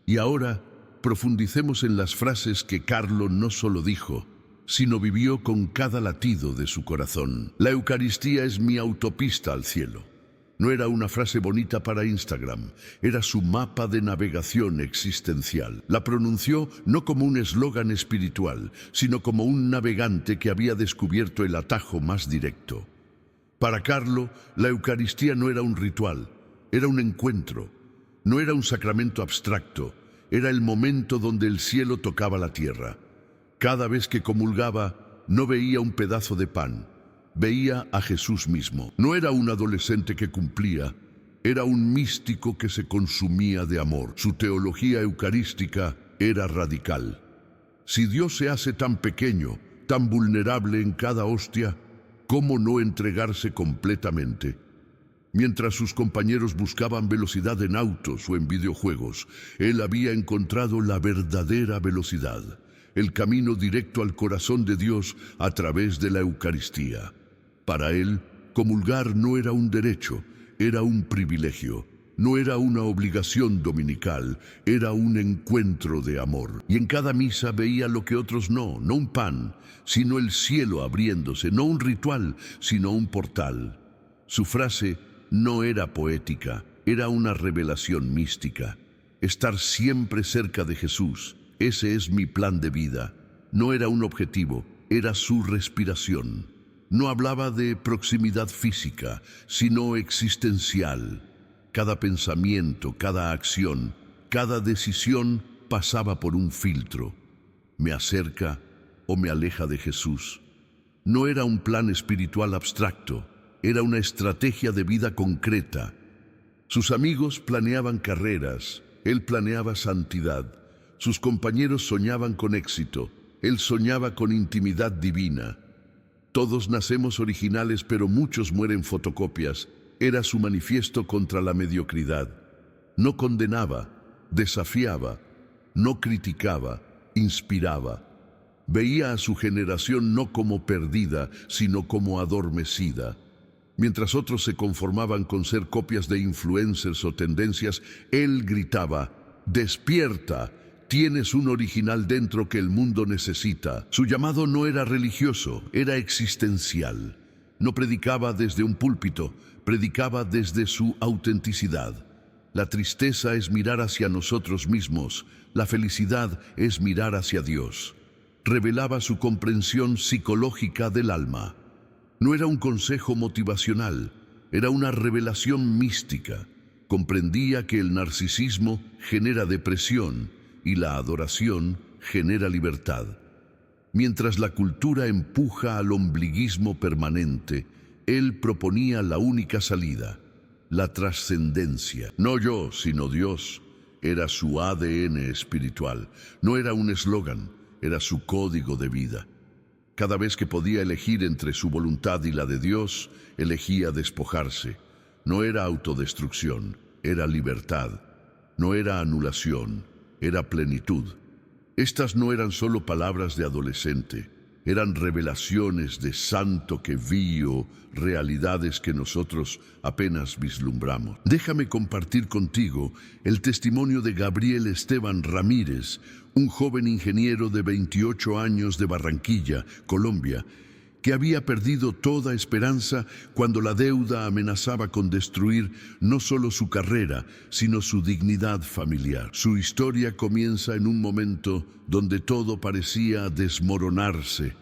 Y ahora, profundicemos en las frases que Carlo no solo dijo, sino vivió con cada latido de su corazón. La Eucaristía es mi autopista al cielo. No era una frase bonita para Instagram, era su mapa de navegación existencial. La pronunció no como un eslogan espiritual, sino como un navegante que había descubierto el atajo más directo. Para Carlo, la Eucaristía no era un ritual, era un encuentro. No era un sacramento abstracto, era el momento donde el cielo tocaba la tierra. Cada vez que comulgaba, no veía un pedazo de pan, veía a Jesús mismo. No era un adolescente que cumplía, era un místico que se consumía de amor. Su teología eucarística era radical. Si Dios se hace tan pequeño, tan vulnerable en cada hostia, ¿cómo no entregarse completamente? Mientras sus compañeros buscaban velocidad en autos o en videojuegos, él había encontrado la verdadera velocidad, el camino directo al corazón de Dios a través de la Eucaristía. Para él, comulgar no era un derecho, era un privilegio. No era una obligación dominical, era un encuentro de amor. Y en cada misa veía lo que otros no un pan, sino el cielo abriéndose, no un ritual, sino un portal. Su frase no era poética, era una revelación mística. Estar siempre cerca de Jesús, ese es mi plan de vida. No era un objetivo, era su respiración. No hablaba de proximidad física, sino existencial. Cada pensamiento, cada acción, cada decisión pasaba por un filtro. ¿Me acerca o me aleja de Jesús? No era un plan espiritual abstracto, era una estrategia de vida concreta. Sus amigos planeaban carreras, él planeaba santidad. Sus compañeros soñaban con éxito, él soñaba con intimidad divina. Todos nacemos originales, pero muchos mueren fotocopias. Era su manifiesto contra la mediocridad. No condenaba, desafiaba, no criticaba, inspiraba. Veía a su generación no como perdida, sino como adormecida. Mientras otros se conformaban con ser copias de influencers o tendencias, él gritaba: «¡Despierta! Tienes un original dentro que el mundo necesita». Su llamado no era religioso, era existencial. No predicaba desde un púlpito, predicaba desde su autenticidad. La tristeza es mirar hacia nosotros mismos, la felicidad es mirar hacia Dios. Revelaba su comprensión psicológica del alma. No era un consejo motivacional, era una revelación mística. Comprendía que el narcisismo genera depresión y la adoración genera libertad. Mientras la cultura empuja al ombliguismo permanente, él proponía la única salida, la trascendencia. No yo, sino Dios. Era su ADN espiritual. No era un eslogan, era su código de vida. Cada vez que podía elegir entre su voluntad y la de Dios, elegía despojarse. No era autodestrucción, era libertad. No era anulación, era plenitud. Estas no eran solo palabras de adolescente, eran revelaciones de santo que vio, realidades que nosotros apenas vislumbramos. Déjame compartir contigo el testimonio de Gabriel Esteban Ramírez, un joven ingeniero de 28 años de Barranquilla, Colombia, que había perdido toda esperanza cuando la deuda amenazaba con destruir no solo su carrera, sino su dignidad familiar. Su historia comienza en un momento donde todo parecía desmoronarse.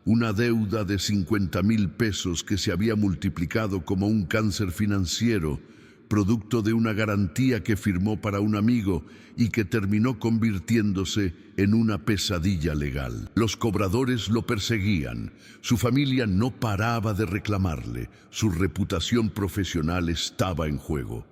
Una deuda de 50,000 pesos que se había multiplicado como un cáncer financiero, producto de una garantía que firmó para un amigo y que terminó convirtiéndose en una pesadilla legal. Los cobradores lo perseguían, su familia no paraba de reclamarle, su reputación profesional estaba en juego.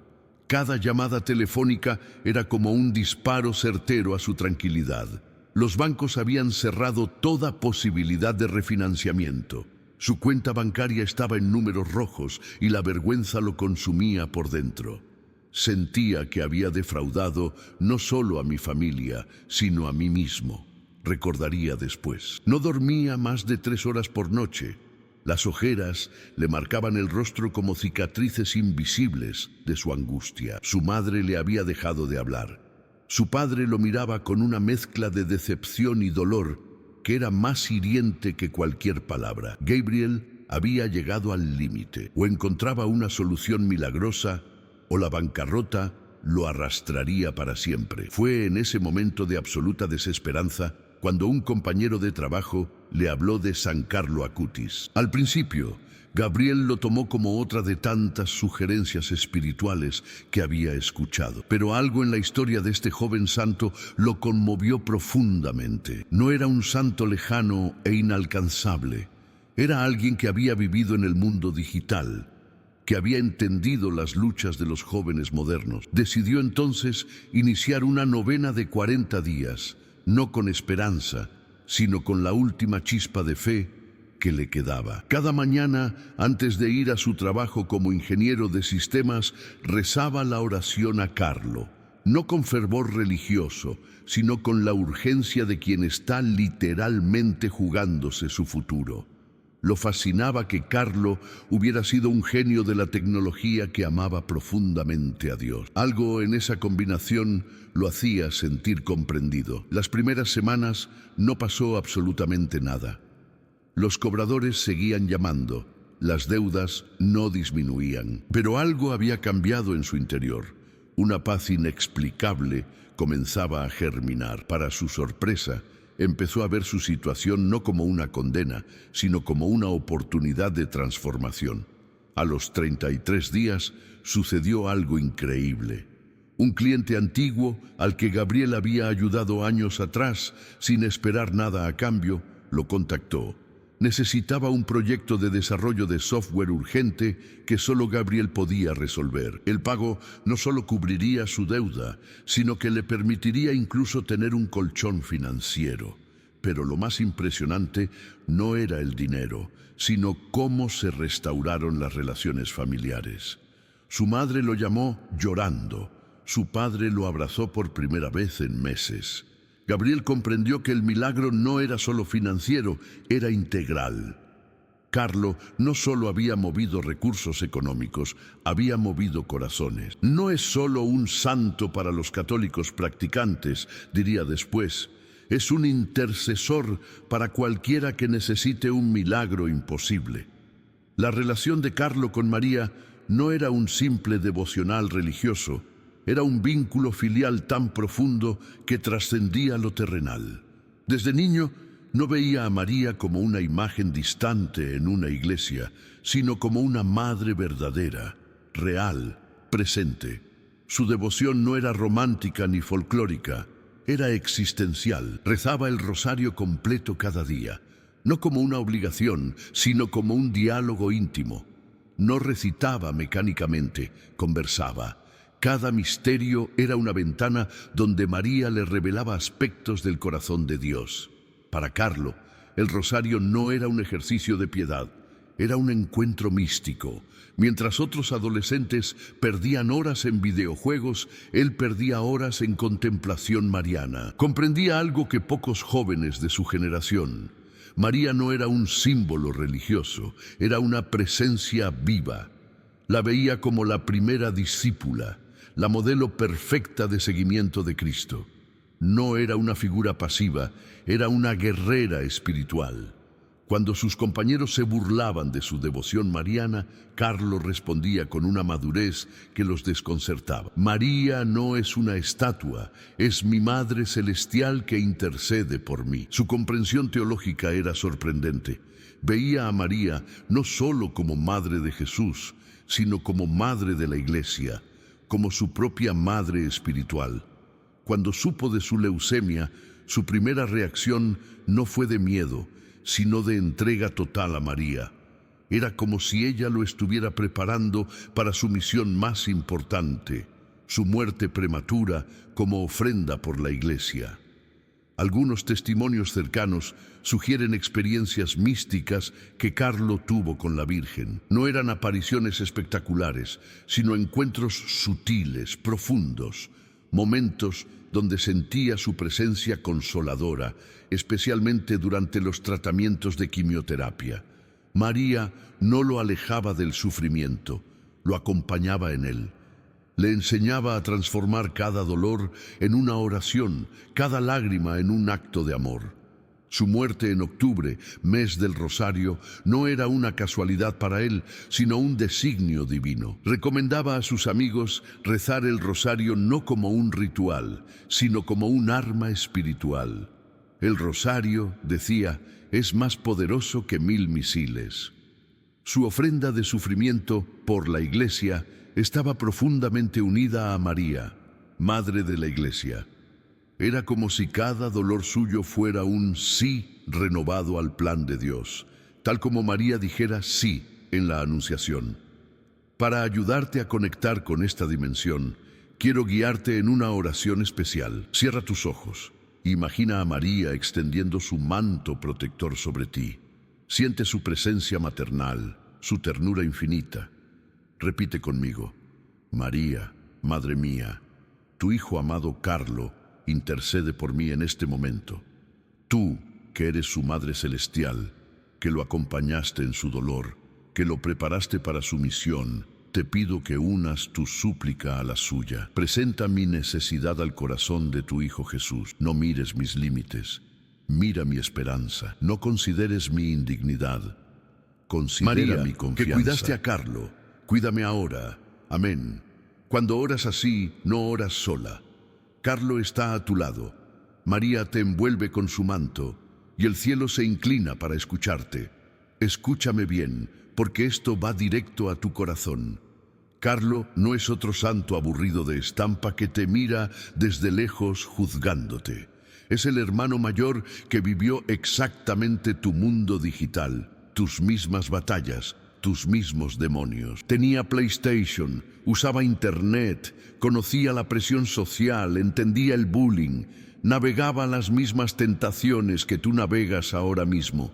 Cada llamada telefónica era como un disparo certero a su tranquilidad. Los bancos habían cerrado toda posibilidad de refinanciamiento. Su cuenta bancaria estaba en números rojos y la vergüenza lo consumía por dentro. Sentía que había defraudado no solo a mi familia, sino a mí mismo. Recordaría después. No dormía más de 3 horas por noche. Las ojeras le marcaban el rostro como cicatrices invisibles de su angustia. Su madre le había dejado de hablar. Su padre lo miraba con una mezcla de decepción y dolor que era más hiriente que cualquier palabra. Gabriel había llegado al límite. O encontraba una solución milagrosa, o la bancarrota lo arrastraría para siempre. Fue en ese momento de absoluta desesperanza cuando un compañero de trabajo le habló de San Carlo Acutis. Al principio, Gabriel lo tomó como otra de tantas sugerencias espirituales que había escuchado. Pero algo en la historia de este joven santo lo conmovió profundamente. No era un santo lejano e inalcanzable. Era alguien que había vivido en el mundo digital, que había entendido las luchas de los jóvenes modernos. Decidió entonces iniciar una novena de 40 días, no con esperanza, sino con la última chispa de fe que le quedaba. Cada mañana, antes de ir a su trabajo como ingeniero de sistemas, rezaba la oración a Carlo, no con fervor religioso, sino con la urgencia de quien está literalmente jugándose su futuro. Lo fascinaba que Carlo hubiera sido un genio de la tecnología que amaba profundamente a Dios. Algo en esa combinación lo hacía sentir comprendido. Las primeras semanas no pasó absolutamente nada. Los cobradores seguían llamando, las deudas no disminuían, pero algo había cambiado en su interior. Una paz inexplicable comenzaba a germinar. Para su sorpresa, empezó a ver su situación no como una condena, sino como una oportunidad de transformación. A los 33 días sucedió algo increíble. Un cliente antiguo, al que Gabriel había ayudado años atrás, sin esperar nada a cambio, lo contactó. Necesitaba un proyecto de desarrollo de software urgente que solo Gabriel podía resolver. El pago no solo cubriría su deuda, sino que le permitiría incluso tener un colchón financiero. Pero lo más impresionante no era el dinero, sino cómo se restauraron las relaciones familiares. Su madre lo llamó llorando. Su padre lo abrazó por primera vez en meses. Gabriel comprendió que el milagro no era solo financiero, era integral. Carlo no solo había movido recursos económicos, había movido corazones. No es solo un santo para los católicos practicantes, diría después. Es un intercesor para cualquiera que necesite un milagro imposible. La relación de Carlo con María no era un simple devocional religioso, era un vínculo filial tan profundo que trascendía lo terrenal. Desde niño no veía a María como una imagen distante en una iglesia, sino como una madre verdadera, real, presente. Su devoción no era romántica ni folclórica, era existencial. Rezaba el rosario completo cada día, no como una obligación, sino como un diálogo íntimo. No recitaba mecánicamente, conversaba. Cada misterio era una ventana donde María le revelaba aspectos del corazón de Dios. Para Carlo, el rosario no era un ejercicio de piedad, era un encuentro místico. Mientras otros adolescentes perdían horas en videojuegos, él perdía horas en contemplación mariana. Comprendía algo que pocos jóvenes de su generación. María no era un símbolo religioso, era una presencia viva. La veía como la primera discípula, la modelo perfecta de seguimiento de Cristo. No era una figura pasiva, era una guerrera espiritual. Cuando sus compañeros se burlaban de su devoción mariana, Carlo respondía con una madurez que los desconcertaba. María no es una estatua, es mi Madre Celestial que intercede por mí. Su comprensión teológica era sorprendente. Veía a María no solo como Madre de Jesús, sino como Madre de la Iglesia, como su propia madre espiritual. Cuando supo de su leucemia, su primera reacción no fue de miedo, sino de entrega total a María. Era como si ella lo estuviera preparando para su misión más importante, su muerte prematura como ofrenda por la Iglesia. Algunos testimonios cercanos sugieren experiencias místicas que Carlo tuvo con la Virgen. No eran apariciones espectaculares, sino encuentros sutiles, profundos, momentos donde sentía su presencia consoladora, especialmente durante los tratamientos de quimioterapia. María no lo alejaba del sufrimiento, lo acompañaba en él. Le enseñaba a transformar cada dolor en una oración, cada lágrima en un acto de amor. Su muerte en octubre, mes del Rosario, no era una casualidad para él, sino un designio divino. Recomendaba a sus amigos rezar el rosario no como un ritual, sino como un arma espiritual. El rosario, decía, es más poderoso que 1000 misiles. Su ofrenda de sufrimiento por la Iglesia estaba profundamente unida a María, Madre de la Iglesia. Era como si cada dolor suyo fuera un sí renovado al plan de Dios, tal como María dijera sí en la Anunciación. Para ayudarte a conectar con esta dimensión, quiero guiarte en una oración especial. Cierra tus ojos. Imagina a María extendiendo su manto protector sobre ti. Siente su presencia maternal, su ternura infinita. Repite conmigo: María, Madre mía, tu Hijo amado Carlo intercede por mí en este momento. Tú, que eres su Madre Celestial, que lo acompañaste en su dolor, que lo preparaste para su misión, te pido que unas tu súplica a la suya. Presenta mi necesidad al corazón de tu Hijo Jesús. No mires mis límites, mira mi esperanza. No consideres mi indignidad, considera María, mi confianza. que cuidaste a Carlo, cuídame ahora. Amén. Cuando oras así, no oras sola. Carlo está a tu lado. María te envuelve con su manto y el cielo se inclina para escucharte. Escúchame bien, porque esto va directo a tu corazón. Carlo no es otro santo aburrido de estampa que te mira desde lejos juzgándote. Es el hermano mayor que vivió exactamente tu mundo digital, tus mismas batallas, tus mismos demonios. Tenía PlayStation, usaba Internet, conocía la presión social, entendía el bullying, navegaba las mismas tentaciones que tú navegas ahora mismo.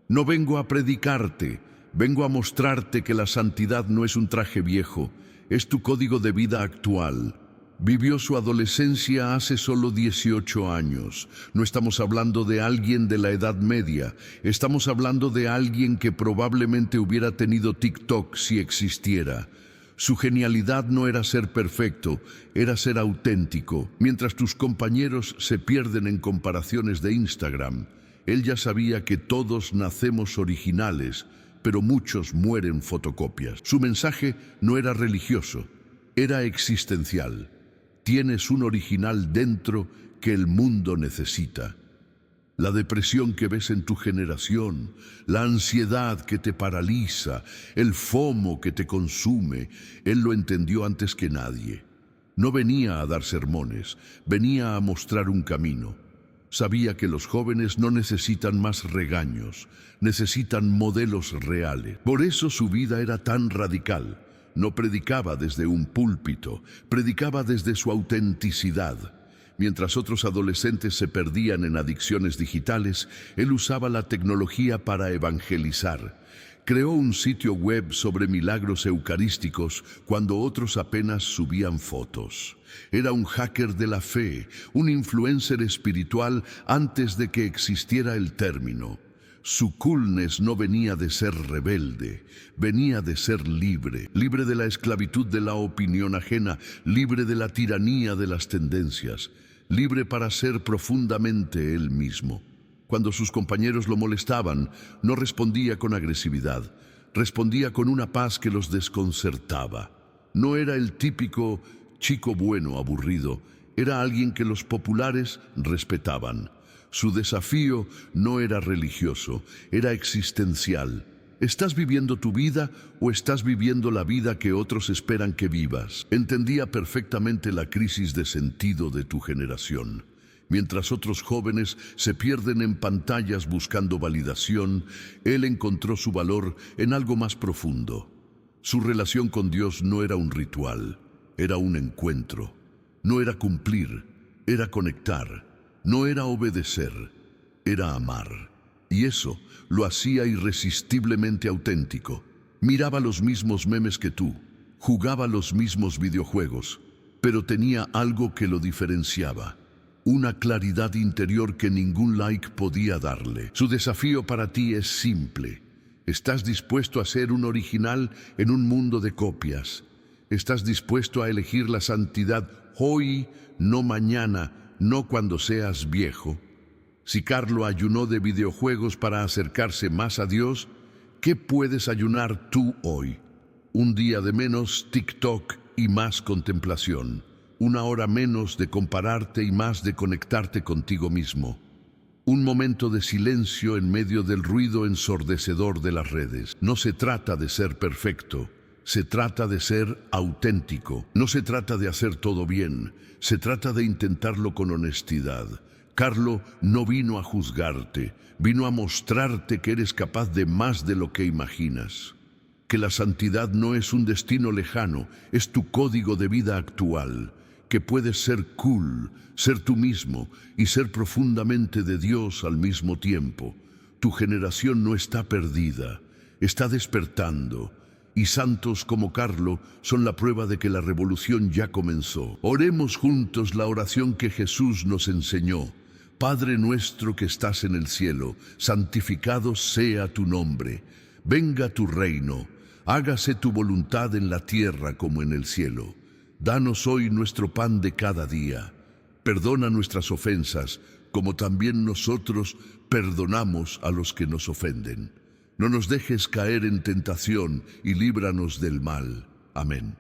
No vengo a predicarte, vengo a mostrarte que la santidad no es un traje viejo, es tu código de vida actual. Vivió su adolescencia hace solo 18 años. No estamos hablando de alguien de la Edad Media, estamos hablando de alguien que probablemente hubiera tenido TikTok si existiera. Su genialidad no era ser perfecto, era ser auténtico. Mientras tus compañeros se pierden en comparaciones de Instagram, él ya sabía que todos nacemos originales, pero muchos mueren fotocopias. Su mensaje no era religioso, era existencial. Tienes un original dentro que el mundo necesita. La depresión que ves en tu generación, la ansiedad que te paraliza, el FOMO que te consume, él lo entendió antes que nadie. No venía a dar sermones, venía a mostrar un camino. Sabía que los jóvenes no necesitan más regaños, necesitan modelos reales. Por eso su vida era tan radical. No predicaba desde un púlpito, predicaba desde su autenticidad. Mientras otros adolescentes se perdían en adicciones digitales, él usaba la tecnología para evangelizar. Creó un sitio web sobre milagros eucarísticos cuando otros apenas subían fotos. Era un hacker de la fe, un influencer espiritual antes de que existiera el término. Su coolness no venía de ser rebelde, venía de ser libre, libre de la esclavitud de la opinión ajena, libre de la tiranía de las tendencias, libre para ser profundamente él mismo. Cuando sus compañeros lo molestaban, no respondía con agresividad, respondía con una paz que los desconcertaba. No era el típico chico bueno aburrido, era alguien que los populares respetaban. Su desafío no era religioso, era existencial. ¿Estás viviendo tu vida o estás viviendo la vida que otros esperan que vivas? Entendía perfectamente la crisis de sentido de tu generación. Mientras otros jóvenes se pierden en pantallas buscando validación, él encontró su valor en algo más profundo. Su relación con Dios no era un ritual, era un encuentro. No era cumplir, era conectar. No era obedecer, era amar. Y eso lo hacía irresistiblemente auténtico. Miraba los mismos memes que tú, jugaba los mismos videojuegos, pero tenía algo que lo diferenciaba. Una claridad interior que ningún like podía darle. Su desafío para ti es simple. ¿Estás dispuesto a ser un original en un mundo de copias? ¿Estás dispuesto a elegir la santidad hoy, no mañana, no cuando seas viejo? Si Carlo ayunó de videojuegos para acercarse más a Dios, ¿qué puedes ayunar tú hoy? Un día de menos TikTok y más contemplación. Una hora menos de compararte y más de conectarte contigo mismo. Un momento de silencio en medio del ruido ensordecedor de las redes. No se trata de ser perfecto, se trata de ser auténtico. No se trata de hacer todo bien, se trata de intentarlo con honestidad. Carlo no vino a juzgarte, vino a mostrarte que eres capaz de más de lo que imaginas. Que la santidad no es un destino lejano, es tu código de vida actual. Que puedes ser cool, ser tú mismo y ser profundamente de Dios al mismo tiempo. Tu generación no está perdida, está despertando. Y santos como Carlo son la prueba de que la revolución ya comenzó. Oremos juntos la oración que Jesús nos enseñó. Padre nuestro que estás en el cielo, santificado sea tu nombre. Venga tu reino, hágase tu voluntad en la tierra como en el cielo. Danos hoy nuestro pan de cada día. Perdona nuestras ofensas, como también nosotros perdonamos a los que nos ofenden. No nos dejes caer en tentación y líbranos del mal. Amén.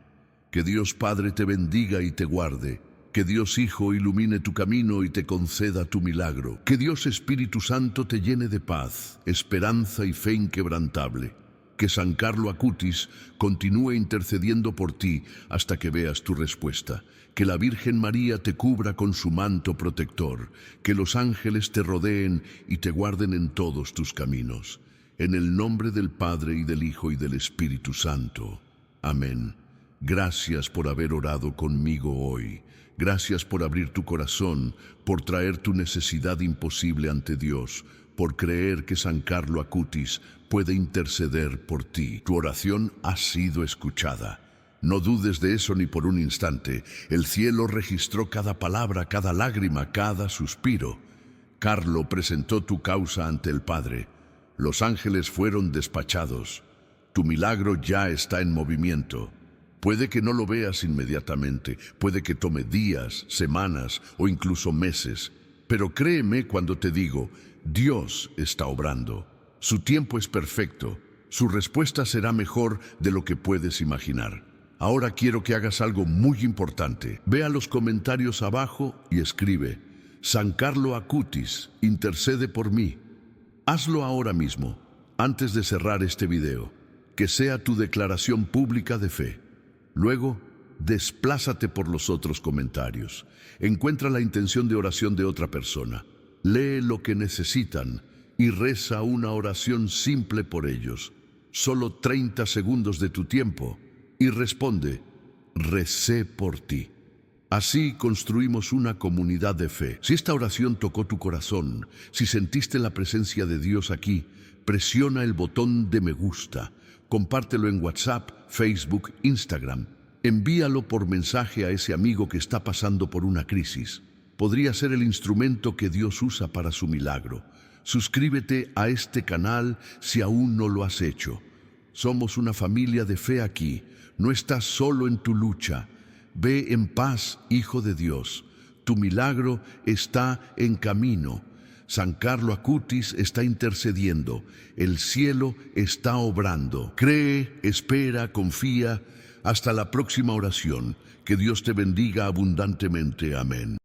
Que Dios Padre te bendiga y te guarde. Que Dios Hijo ilumine tu camino y te conceda tu milagro. Que Dios Espíritu Santo te llene de paz, esperanza y fe inquebrantable. Que San Carlo Acutis continúe intercediendo por ti hasta que veas tu respuesta. Que la Virgen María te cubra con su manto protector. Que los ángeles te rodeen y te guarden en todos tus caminos. En el nombre del Padre y del Hijo y del Espíritu Santo. Amén. Gracias por haber orado conmigo hoy. Gracias por abrir tu corazón, por traer tu necesidad imposible ante Dios, por creer que San Carlo Acutis puede interceder por ti. Tu oración ha sido escuchada. No dudes de eso ni por un instante. El cielo registró cada palabra, cada lágrima, cada suspiro. Carlo presentó tu causa ante el Padre. Los ángeles fueron despachados. Tu milagro ya está en movimiento. Puede que no lo veas inmediatamente, puede que tome días, semanas o incluso meses, pero créeme cuando te digo, Dios está obrando. Su tiempo es perfecto, su respuesta será mejor de lo que puedes imaginar. Ahora quiero que hagas algo muy importante. Ve a los comentarios abajo y escribe, San Carlo Acutis, intercede por mí. Hazlo ahora mismo, antes de cerrar este video, que sea tu declaración pública de fe. Luego, desplázate por los otros comentarios. Encuentra la intención de oración de otra persona. Lee lo que necesitan y reza una oración simple por ellos. Solo 30 segundos de tu tiempo y responde, recé por ti. Así construimos una comunidad de fe. Si esta oración tocó tu corazón, si sentiste la presencia de Dios aquí, presiona el botón de me gusta. Compártelo en WhatsApp, Facebook, Instagram. Envíalo por mensaje a ese amigo que está pasando por una crisis. Podría ser el instrumento que Dios usa para su milagro. Suscríbete a este canal si aún no lo has hecho. Somos una familia de fe aquí. No estás solo en tu lucha. Ve en paz, Hijo de Dios. Tu milagro está en camino. San Carlo Acutis está intercediendo. El cielo está obrando. Cree, espera, confía. Hasta la próxima oración. Que Dios te bendiga abundantemente. Amén.